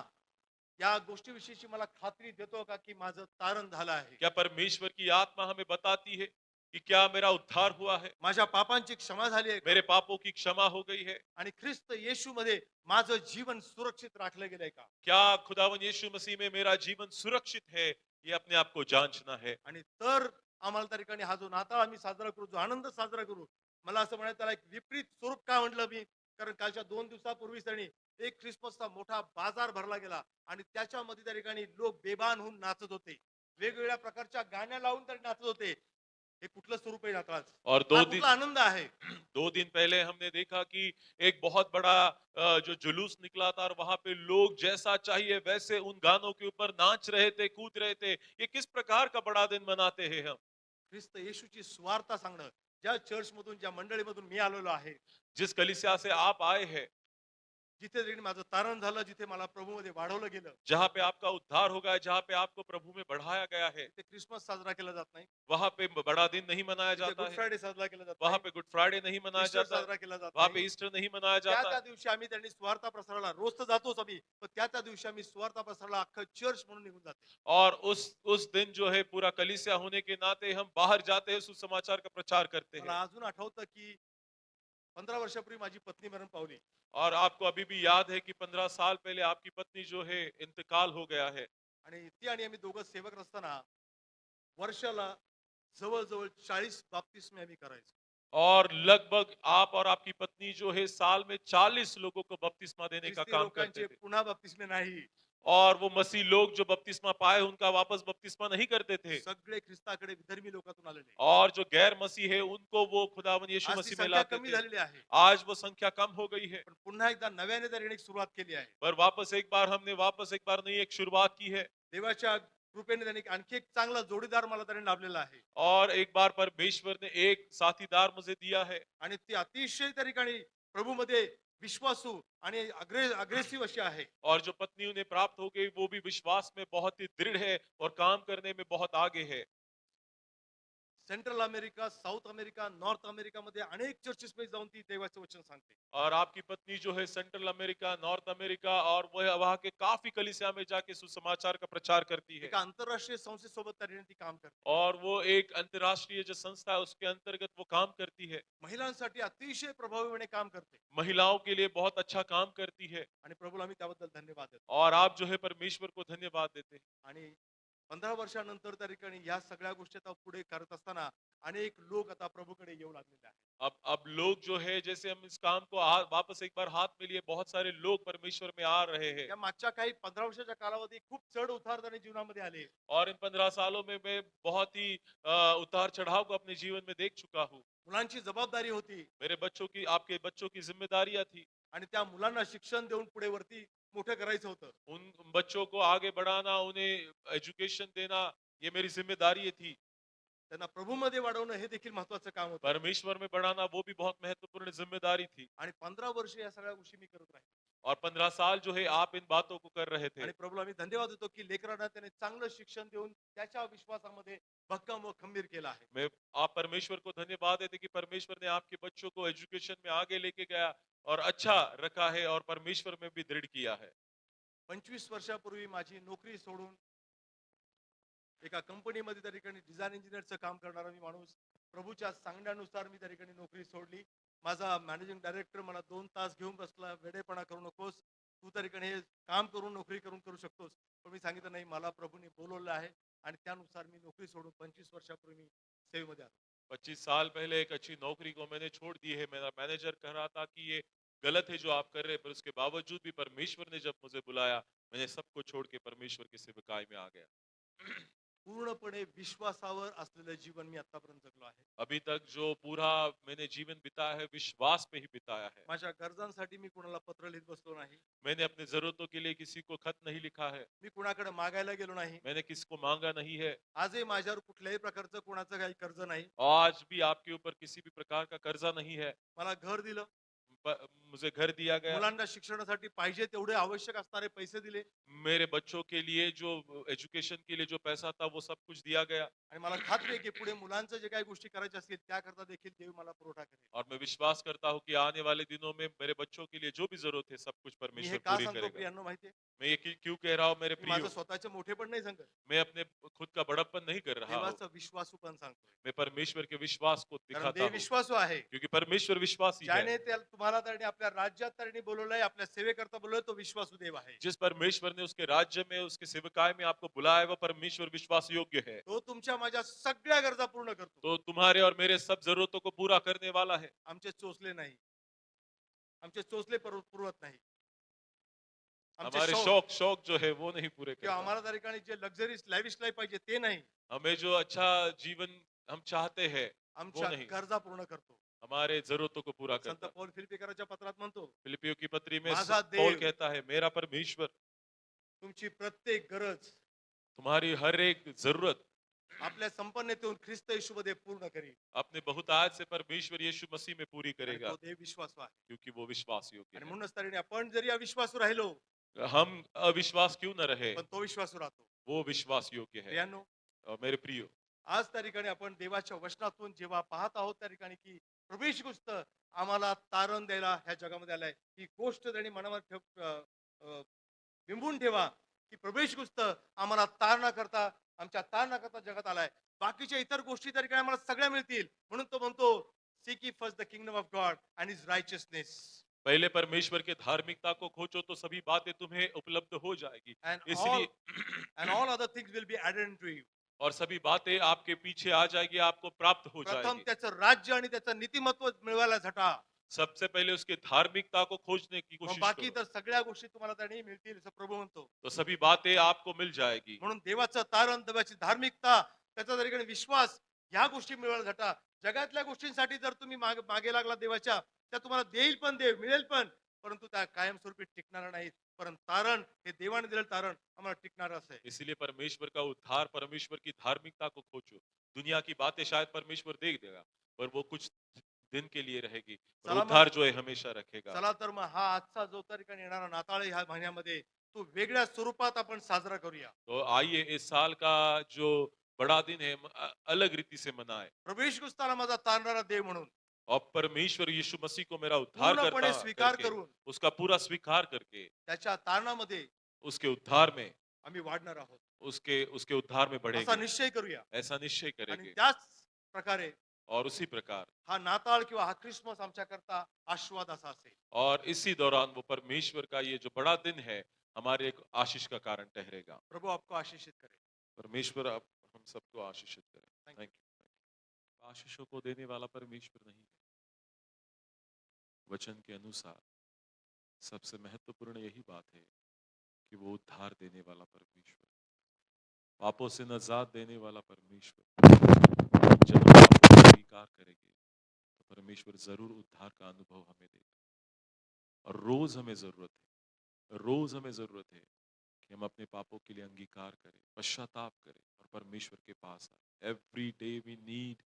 या गोष्टीविषयीची मला खात्री देतो का की माझं तारण झालं आहे, क्या परमेश्वर की आत्मा हमें बताती है कि क्या मेरा उद्धार हुआ है, माझ्या पापांची क्षमा झाली आहे का, मेरे पापों की क्षमा हो गई है? आणि ख्रिस्त येशू मध्ये माझं जीवन सुरक्षित राखलं गेलंय का. क्या खुदावन यीशु मसीह में मेरा जीवन सुरक्षित है? ये अपने आप को जांचना है। आणि तर आम्हाला त्या ठिकाणी हा जो नाताळ आम्ही साजरा करू, जो आनंद साजरा करू, मला असं म्हणायचं त्याला एक विपरीत स्वरूप का म्हटलं मी, कारण कालच्या 2 दिवसापूर्वीच त्यांनी एक ख्रिसमसचा मोठा बाजार भरला गेला आणि त्याच्यामध्ये त्या ठिकाणी लोक बेभान होऊन नाचत होते. वेगवेगळ्या प्रकारच्या गाण्या लावून तरी नाचत होते. हे कुठलं स्वरूप आहे नाताळाचं? और हा कुठला आनंद आहे? 2 दिन पहले हमने देखा कि एक बहुत बड़ा जो जुलूस निकला था, और वहां पे लोग जैसा चाहिए वैसे उन गानों के ऊपर नाच रहे थे, कूद रहे थे। ये किस प्रकार का बड़ा दिन मनाते हैं हम? ख्रिस्त येशूची सुवार्ता सांगणं, ज्या चर्च मधून, ज्या मंडळीमधून मी आलेलो आहे, जिस कलीसिया से आप आए हैं, जिथे तरी माझं तारण झालं, जिथे मला प्रभूमध्ये वाढवलं गेलं, जहाँ पे आपका उद्धार हो गया, जहाँ पे आपको प्रभु में बढ़ाया गया है, ते ख्रिसमस साजरा केला जात नाही, वहां पे बड़ा दिन नहीं मनाया तिथे जाता गुड है, फ्रायडे साजरा केला जात वहां नाही, पे गुड फ्राइडे नहीं मनाया ईस्टर जाता साजरा है, केला जात वहां पे नाही. ईस्टर नहीं मनाया त्या जाता त्या है। दिवशी आम्ही त्यांनी स्वार्था प्रसाराला रोज तर जातोच आम्ही, पण त्या त्या दिवशी आम्ही स्वार्था प्रसाराला अख्खं चर्च म्हणून निघून जाते. और उस दिन जो है पूरा कलीसिया होने के नाते हम बाहर जाते हैं, सुसमाचार का प्रचार करते मला हैं। अजून आठवतं की 15 वर्षापूर्वी माझी पत्नी मरण पावली और आपको अभी भी याद है कि 15 साल पहले आपकी पत्नी जो है इंतकाल हो गया है। आणि ती आणि आम्ही दोघं सेवक असताना वर्षाला जवळजवळ 40 बाप्तिस्मे आम्ही करायचो. और लगभग आप और आपकी पत्नी जो है साल में 40 लोगों को बपतिस्मा देने का ख्रिस्ती काम करते लोकांचे थे। पुन्हा बाप्तिस्मे नाही, और वो मसीह लोग जो बपतिस्मा पाए उनका वापस बपतिस्मा नहीं करते थे। सगळे ख्रिस्ताकडे विधर्मी लोकातून आलेले. और जो गैर मसीह है उनको वो खुदावन यीशु आज ती मसीह में संख्या लाते कमी थे। झालेली आहे, आज वो संख्या कम हो गई है, पण पुन्हा एकदा नव्याने तरी एक सुरुवात केली आहे. पर वापस एक बार हमने वापस एक बार नई एक शुरुआत की है। देवाच्या कृपेने त्यांनी आणखी एक चांगला जोडीदार मला त्यांनी लाभलेला आहे और एक बार परमेश्वर ने एक साथीदार मुझे दिया है, आणि ती अतिशय त्या ठिकाणी प्रभूमध्ये विश्वासू आणि अग्रेसिव्ह अशी आहे. और जो पत्नी उन्हें प्राप्त हो गई वो भी विश्वास में बहुत ही दृढ़ है और काम करने में बहुत आगे है। Central America, south America, north America मध्ये अनेक चर्चेस मध्ये जाऊन ती देवाचं वचन सांगते. और आपकी पत्नी जो है सेंट्रल अमेरिका, नॉर्थ अमेरिका और वह वहाँ के काफी कलीसिया में जाके सुसमाचार का प्रचार करती है। एका आंतरराष्ट्रीय संस्थेसोबत त्या ठिकाणी ती काम करते. और वो एक अंतर्राष्ट्रीय जो संस्था है उसके अंतर्गत वो काम करती है। महिलांसाठी अतिशय प्रभावीपणे काम करते महिलाओं के लिए बहुत अच्छा काम करती है। आणि प्रभूला आम्ही त्याबद्दल धन्यवाद देतो. और आप जो है परमेश्वर को धन्यवाद देते हैं। आणि 15 वर्षानंतर त्या ठिकाणी या सगळ्या गोष्टी आता पुढे करत असताना अनेक लोक आता प्रभूकडे येऊ लागलेले आहेत. अब लोग जो है जैसे हम इस काम को वापस एक बार हाथ में लिए, बहुत सारे लोग परमेश्वर में आ रहे हैं। या मागच्या काही 15 वर्षाच्या कालावधी खूप चढ उतार त्यांनी जीवनामध्ये आले. और इन 15 सालों में मैं बहुत ही उतार चढ़ाव को अपने जीवन में देख चुका हूँ। मुलांची जबाबदारी होती मेरे बच्चों की, आपके बच्चों की जिम्मेदारियां थी। आणि त्या मुलांना शिक्षण देऊन पुढे वरती मोठं करायचं होतं. उन बच्चों को आगे बढ़ाना, उन्हें एजुकेशन देना, ये मेरी जिम्मेदारी थी। त्यांना प्रभूमध्ये वाढवणं हे देखील महत्वाचं काम होतं. परमेश्वर में बढ़ाना वो भी बहुत महत्वपूर्ण जिम्मेदारी थी। आणि 15 वर्ष या सगळ्या गोष्टी मी करत राहिलो. और 15 साल जो है आप इन बातों को कर रहे थे। आणि प्रभूला मी धन्यवाद देतो की लेकरांना त्याने चांगलं शिक्षण देऊन त्याच्या विश्वासामध्ये भक्कम व खंबीर केला आहे. मैं आप परमेश्वर को धन्यवाद देते कि परमेश्वर ने आपके बच्चों को एजुकेशन में आगे लेके गया और अच्छा रखा है और परमेश्वर में भी दृढ़ किया है। 25 वर्षापूर्वी माझी नोकरी सोडून एका कंपनीमध्ये त्या ठिकाणी डिझाईन इंजिनियरचं काम करणारा मी माणूस प्रभूच्या सांगण्यानुसार मी त्या ठिकाणी नोकरी सोडली. माझा मॅनेजिंग डायरेक्टर मला 2 तास घेऊन बसला, वेडेपणा करू नकोस, तू त्या ठिकाणी हे काम करून नोकरी करू शकतोस. पण मी सांगितलं नाही, मला प्रभूने बोलवलं आहे आणि त्यानुसार मी नोकरी सोडून 25 वर्षापूर्वी मी सेवेमध्ये आलो. 25 साल पहले एक अच्छी नौकरी को मैंने छोड़ दी है। मेरा मैनेजर कह रहा था कि ये गलत है जो आप कर रहे हैं, पर उसके बावजूद भी परमेश्वर ने जब मुझे बुलाया, मैंने सबको छोड़ के परमेश्वर की सेवकाई में आ गया। पूर्णपणे विश्वासावर असलेलं जीवन मी आतापर्यंत जगलो आहे. अभी तक जो पूरा मैंने जीवन बिताया है, विश्वास पे ही बिताया है। माझ्या गरजांसाठी मी कुणाला पत्र लिहित बसलो नाही. मैंने अपनी जरूरतों के लिए किसी को खत नहीं लिखा है। मी कुणाकडे मागायला गेलो नाही. मैंने किसी को मांगा नहीं है। आजही माझ्यावर कुठल्याही प्रकारचं कोणाचं काही कर्ज नाही. आज भी आपके ऊपर किसी भी प्रकार का कर्जा नहीं है। मला घर दिलं. मुझे घर दिया गया। मुलांना शिक्षणासाठी पाहिजे तेवढे आवश्यक असणारे पैसे दिले मेरे बच्चों के लिए जो एजुकेशन के लिए जो पैसा था वो सब कुछ दिया गया। आणि मला खात्री आहे की पुढे मुलांचं जे काही गोष्टी करायच्या असतील त्याकरता देखील देव मला पुरवठा करेल. और मैं विश्वास करता हूँ कि आने वाले दिनों में मेरे बच्चों के लिए जो भी जरूरत है सब कुछ मी हे परमेश्वर का पूरी सांगतो करेगा। प्रियांनो माहितीये, मैं ये क्यों कह रहा हूँ मेरे मी माझं प्रियो, स्वतःचे मोठेपण नाही सांगत, मैं अपने खुद का बड़प्पन नहीं कर रहा हूँ, देवाचं विश्वासूपण सांगतोय. मैं परमेश्वर के विश्वास को कारण दिखाता देव हूँ, विश्वासू आहे. क्योंकि परमेश्वर विश्वासी है। ज्याने त्याला तुम्हाला त्यांनी आपल्या राज्यात त्यांनी बोलवलंय, आपल्या सेवेकरता बोलवलंय, तो विश्वासू देव आहे. जिस परमेश्वर ने उसके राज्य में उसके सेवकाई में आपको बुलाया है, वो परमेश्वर विश्वास योग्य है। तो तुमच्या माझ्या सगळ्या गरजा पूर्ण करतो. तो तुम्हारे और मेरे सब जरूरतों को पूरा करने वाला है। आमचे चोचले नाही, आमचे चोचले पुरवत नाही. आमचे हमारे शौक शौक शौक जो है वो नहीं पूरे किंवा करता। आम्हाला त्या ठिकाणी जे लक्झरीज लाईव्ह लाईफ पाहिजे ते नाही. हमें जो अच्छा जीवन हम चाहते हैं वो आमच्या नहीं, गरजा पूर्ण करतो. हमारे जरूरतों को पूरा संत करता। पौल फिलिपिकराच्या पत्रात म्हणतो, फिलिपियों की पत्री में माझा पौल देव कहता है, मेरा परमेश्वर तुमची प्रत्येक गरज तुम्हारी हर एक जरूरत आपल्या संपन्नतेतून ख्रिस्त येशूमध्ये पूर्ण करील. अपने बहुतायत से परमेश्वर यीशु मसीह में पूरी आणि करेगा, तो देव विश्वासू आहे. क्योंकि वो विश्वास योग्य आणि है। म्हणूनच तरी आपण जरी अविश्वासू राहिलो हम अविश्वास क्यों न रहे, पण तो विश्वासू राहतो. वो विश्वास योग्य है। प्रियांनो, और मेरे प्रियो, आज त्या ठिकाणी आपण देवाच्या वचनातून जेव्हा पाहत आहोत त्या ठिकाणी की प्रभू येशू ख्रिस्त आम्हाला तारण द्यायला ह्या जगामध्ये आलाय, ही गोष्ट त्यांनी मनामध्ये बिंबून ठेवा की प्रभू येशू ख्रिस्त आम्हाला तारणा करता, आमच्या तारणा करता जगात आलाय. बाकीच्या इतर गोष्टी त्या ठिकाणी आम्हाला सगळ्या मिळतील. म्हणून तो म्हणतो, sick ye first the kingdom of God and his righteousness पहले परमेश्वर के धार्मिकता को खोजो तो सभी बातें तुम्हें उपलब्ध हो जाएगी। and all इसलिए and all other things will be added unto you. और सभी बातें आपके पीछे आ जाएगी, आपको प्राप्त हो प्रथम जाएगी। त्याचं राज्य आणि त्याचं नीतिमत्व मिळवायला झटा. सबसे पहले उसके धार्मिकता को खोजने की मग कोशिश बाकी करो, तर सगळ्या गोष्टी तुम्हाला त्यांनी मिळतील असं प्रभू म्हणतो. तो सभी बातें आपको मिल जाएगी। म्हणून देवाचं तारण, देवाची धार्मिकता, त्याचा तरीकडे विश्वास, ह्या गोष्टी मिळवायला झटा. जगातल्या गोष्टींसाठी जर तुम्ही मागे लागला देवाच्या, त्या तुम्हाला देईल पण, देव मिळेल पण, परंतु त्या कायमस्वरूपी टिकणार नाहीत. परंतु तारण हे देवाने दिलेलं तारण आम्हाला टिकणार असं आहे. इसीलिए परमेश्वर का उद्धार, परमेश्वर की धार्मिकता को खोजो। दुनिया की बातें शायद परमेश्वर दे देगा, पर वो कुछ दिन के लिए रहेगी, पर चला मग- उद्धार जो है हमेशा रखेगा। चला तर मग हा आजचा जो ठिकाणी येणारा नाताळ ह्या महिन्यामध्ये तो वेगळ्या स्वरूपात आपण साजरा करूया. तो आइए इस साल का जो बड़ा दिन है अलग रीति से मनाए, प्रभू येशू ख्रिस्ताला माझा तारणारा देव म्हणून और परमेश्वर यीशु मसीह को मेरा उद्धार पूर्णपणे करता स्वीकार करके, करून उसका पूरा स्वीकार करके त्याच्या तारणामध्ये उसके उद्धार में, आम्ही वाढणार आहोत उसके उसके उद्धार में असा बढ़ेंगे, निश्चय करूया. ऐसा निश्चय आणि करेंगे। त्याच प्रकारे और उसी प्रकार हा नाताळ किंवा हा ख्रिसमस आमच्या करता आशीर्वाद असा असेल. और इसी दौरान वो परमेश्वर का ये जो बड़ा दिन है हमारे एक आशीष का कारण ठहरेगा। प्रभू आपको आशीषित करे. परमेश्वर आप हम सबको आशीषित करे। Thank thank you. आशीषों को देने वाला परमेश्वर नहीं है, वचन के अनुसार सबसे महत्वपूर्ण यही बात है कि वो उद्धार देने वाला परमेश्वर, पापों से नजात देने वाला परमेश्वर। जब हम पापों को स्वीकार करेंगे तो परमेश्वर जरूर उद्धार का अनुभव हमें देगा, और रोज हमें जरूरत है रोज हमें जरूरत है कि हम अपने पापों के लिए अंगीकार करें, पश्चाताप करें और परमेश्वर के पास आए। एवरी डे वी नीड,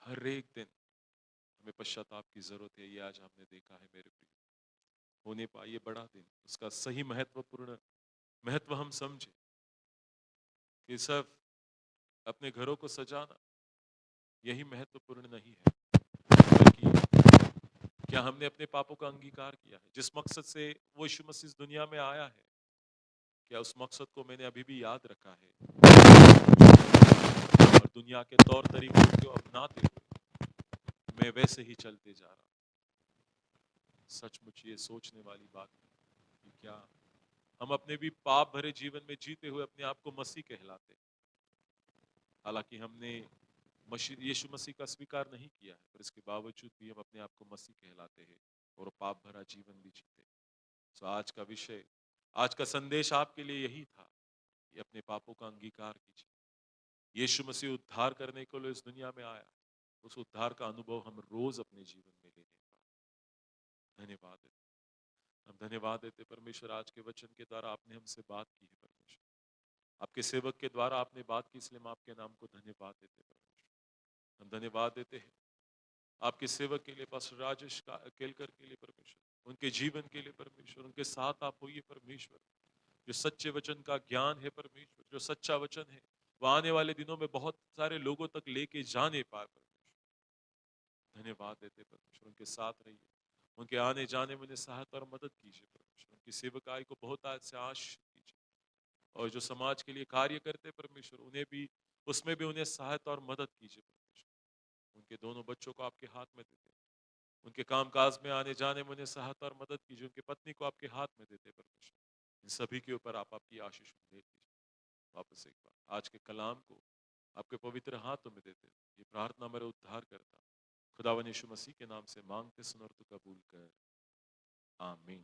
हर एक दिन हमें पश्चाताप की जरूरत है। ये आज हमने देखा है मेरे प्रिय। होने पाए ये बड़ा दिन, उसका सही महत्वपूर्ण महत्व हम समझे कि सब अपने घरों को सजाना यही महत्वपूर्ण नहीं है, बल्कि क्या हमने अपने पापों का अंगीकार किया है। जिस मकसद से वो यीशु मसीह इस दुनिया में आया है, क्या उस मकसद को मैंने अभी भी याद रखा है और दुनिया के तौर तरीकों को अपनाते हुए मैं वैसे ही चलते जा रहा हूं। सचमुच ये सोचने वाली बात है कि क्या हम अपने भी पाप भरे जीवन में जीते हुए अपने आप को मसीह कहलाते हैं। हालांकि हमने यीशु मसीह का स्वीकार नहीं किया है, पर इसके बावजूद भी हम अपने आप को मसीह कहलाते हैं और पाप भरा जीवन भी जीते हैं। सो आज का विषय, आज का संदेश आपके लिए यही था कि अपने पापों का अंगीकार कीजिए। यीशु मसीह उद्धार करने के लिए इस दुनिया में आया, उस उद्धार का अनुभव हम रोज अपने जीवन में लेने पाए। धन्यवाद देते, हम धन्यवाद देते परमेश्वर, आज के वचन के द्वारा आपने हमसे बात की है परमेश्वर। आपके सेवक के द्वारा आपने बात की, इसलिए हम आपके नाम को धन्यवाद देते परमेश्वर। हम धन्यवाद देते हैं आपके सेवक के लिए, पास्टर राजेश केलकर के लिए परमेश्वर, उनके जीवन के लिए परमेश्वर। उनके साथ आप होइए परमेश्वर। जो सच्चे वचन का ज्ञान है परमेश्वर, जो सच्चा वचन है, वो आने वाले दिनों में बहुत सारे लोगों तक लेके जाने पाए परमेश्वर। धन्यवाद देते परमेश्वर, उनके साथ रहिए, उनके आने जाने में उन्हें सहायता और मदद कीजिए परमेश्वर। उनकी सेवकाई को बहुत आज से आशीष कीजिए, और जो समाज के लिए कार्य करते परमेश्वर, उन्हें भी, उसमें भी उन्हें सहायता और मदद कीजिए परमेश्वर। उनके दोनों बच्चों को आपके हाथ में देते, उनके कामकाज में आने जाने में उन्हें सहायता और मदद कीजिए। उनकी पत्नी को आपके हाथ में देते परमेश्वर। इन सभी के ऊपर आप आपकी आशीष दे दीजिए। वापस एक बार आज के कलाम को आपके पवित्र हाथों में देते, ये प्रार्थना मेरे उद्धार करता खुदावन यीशु मसीह के नाम से मांगते, सुन और तू कबूल कर। आमीन।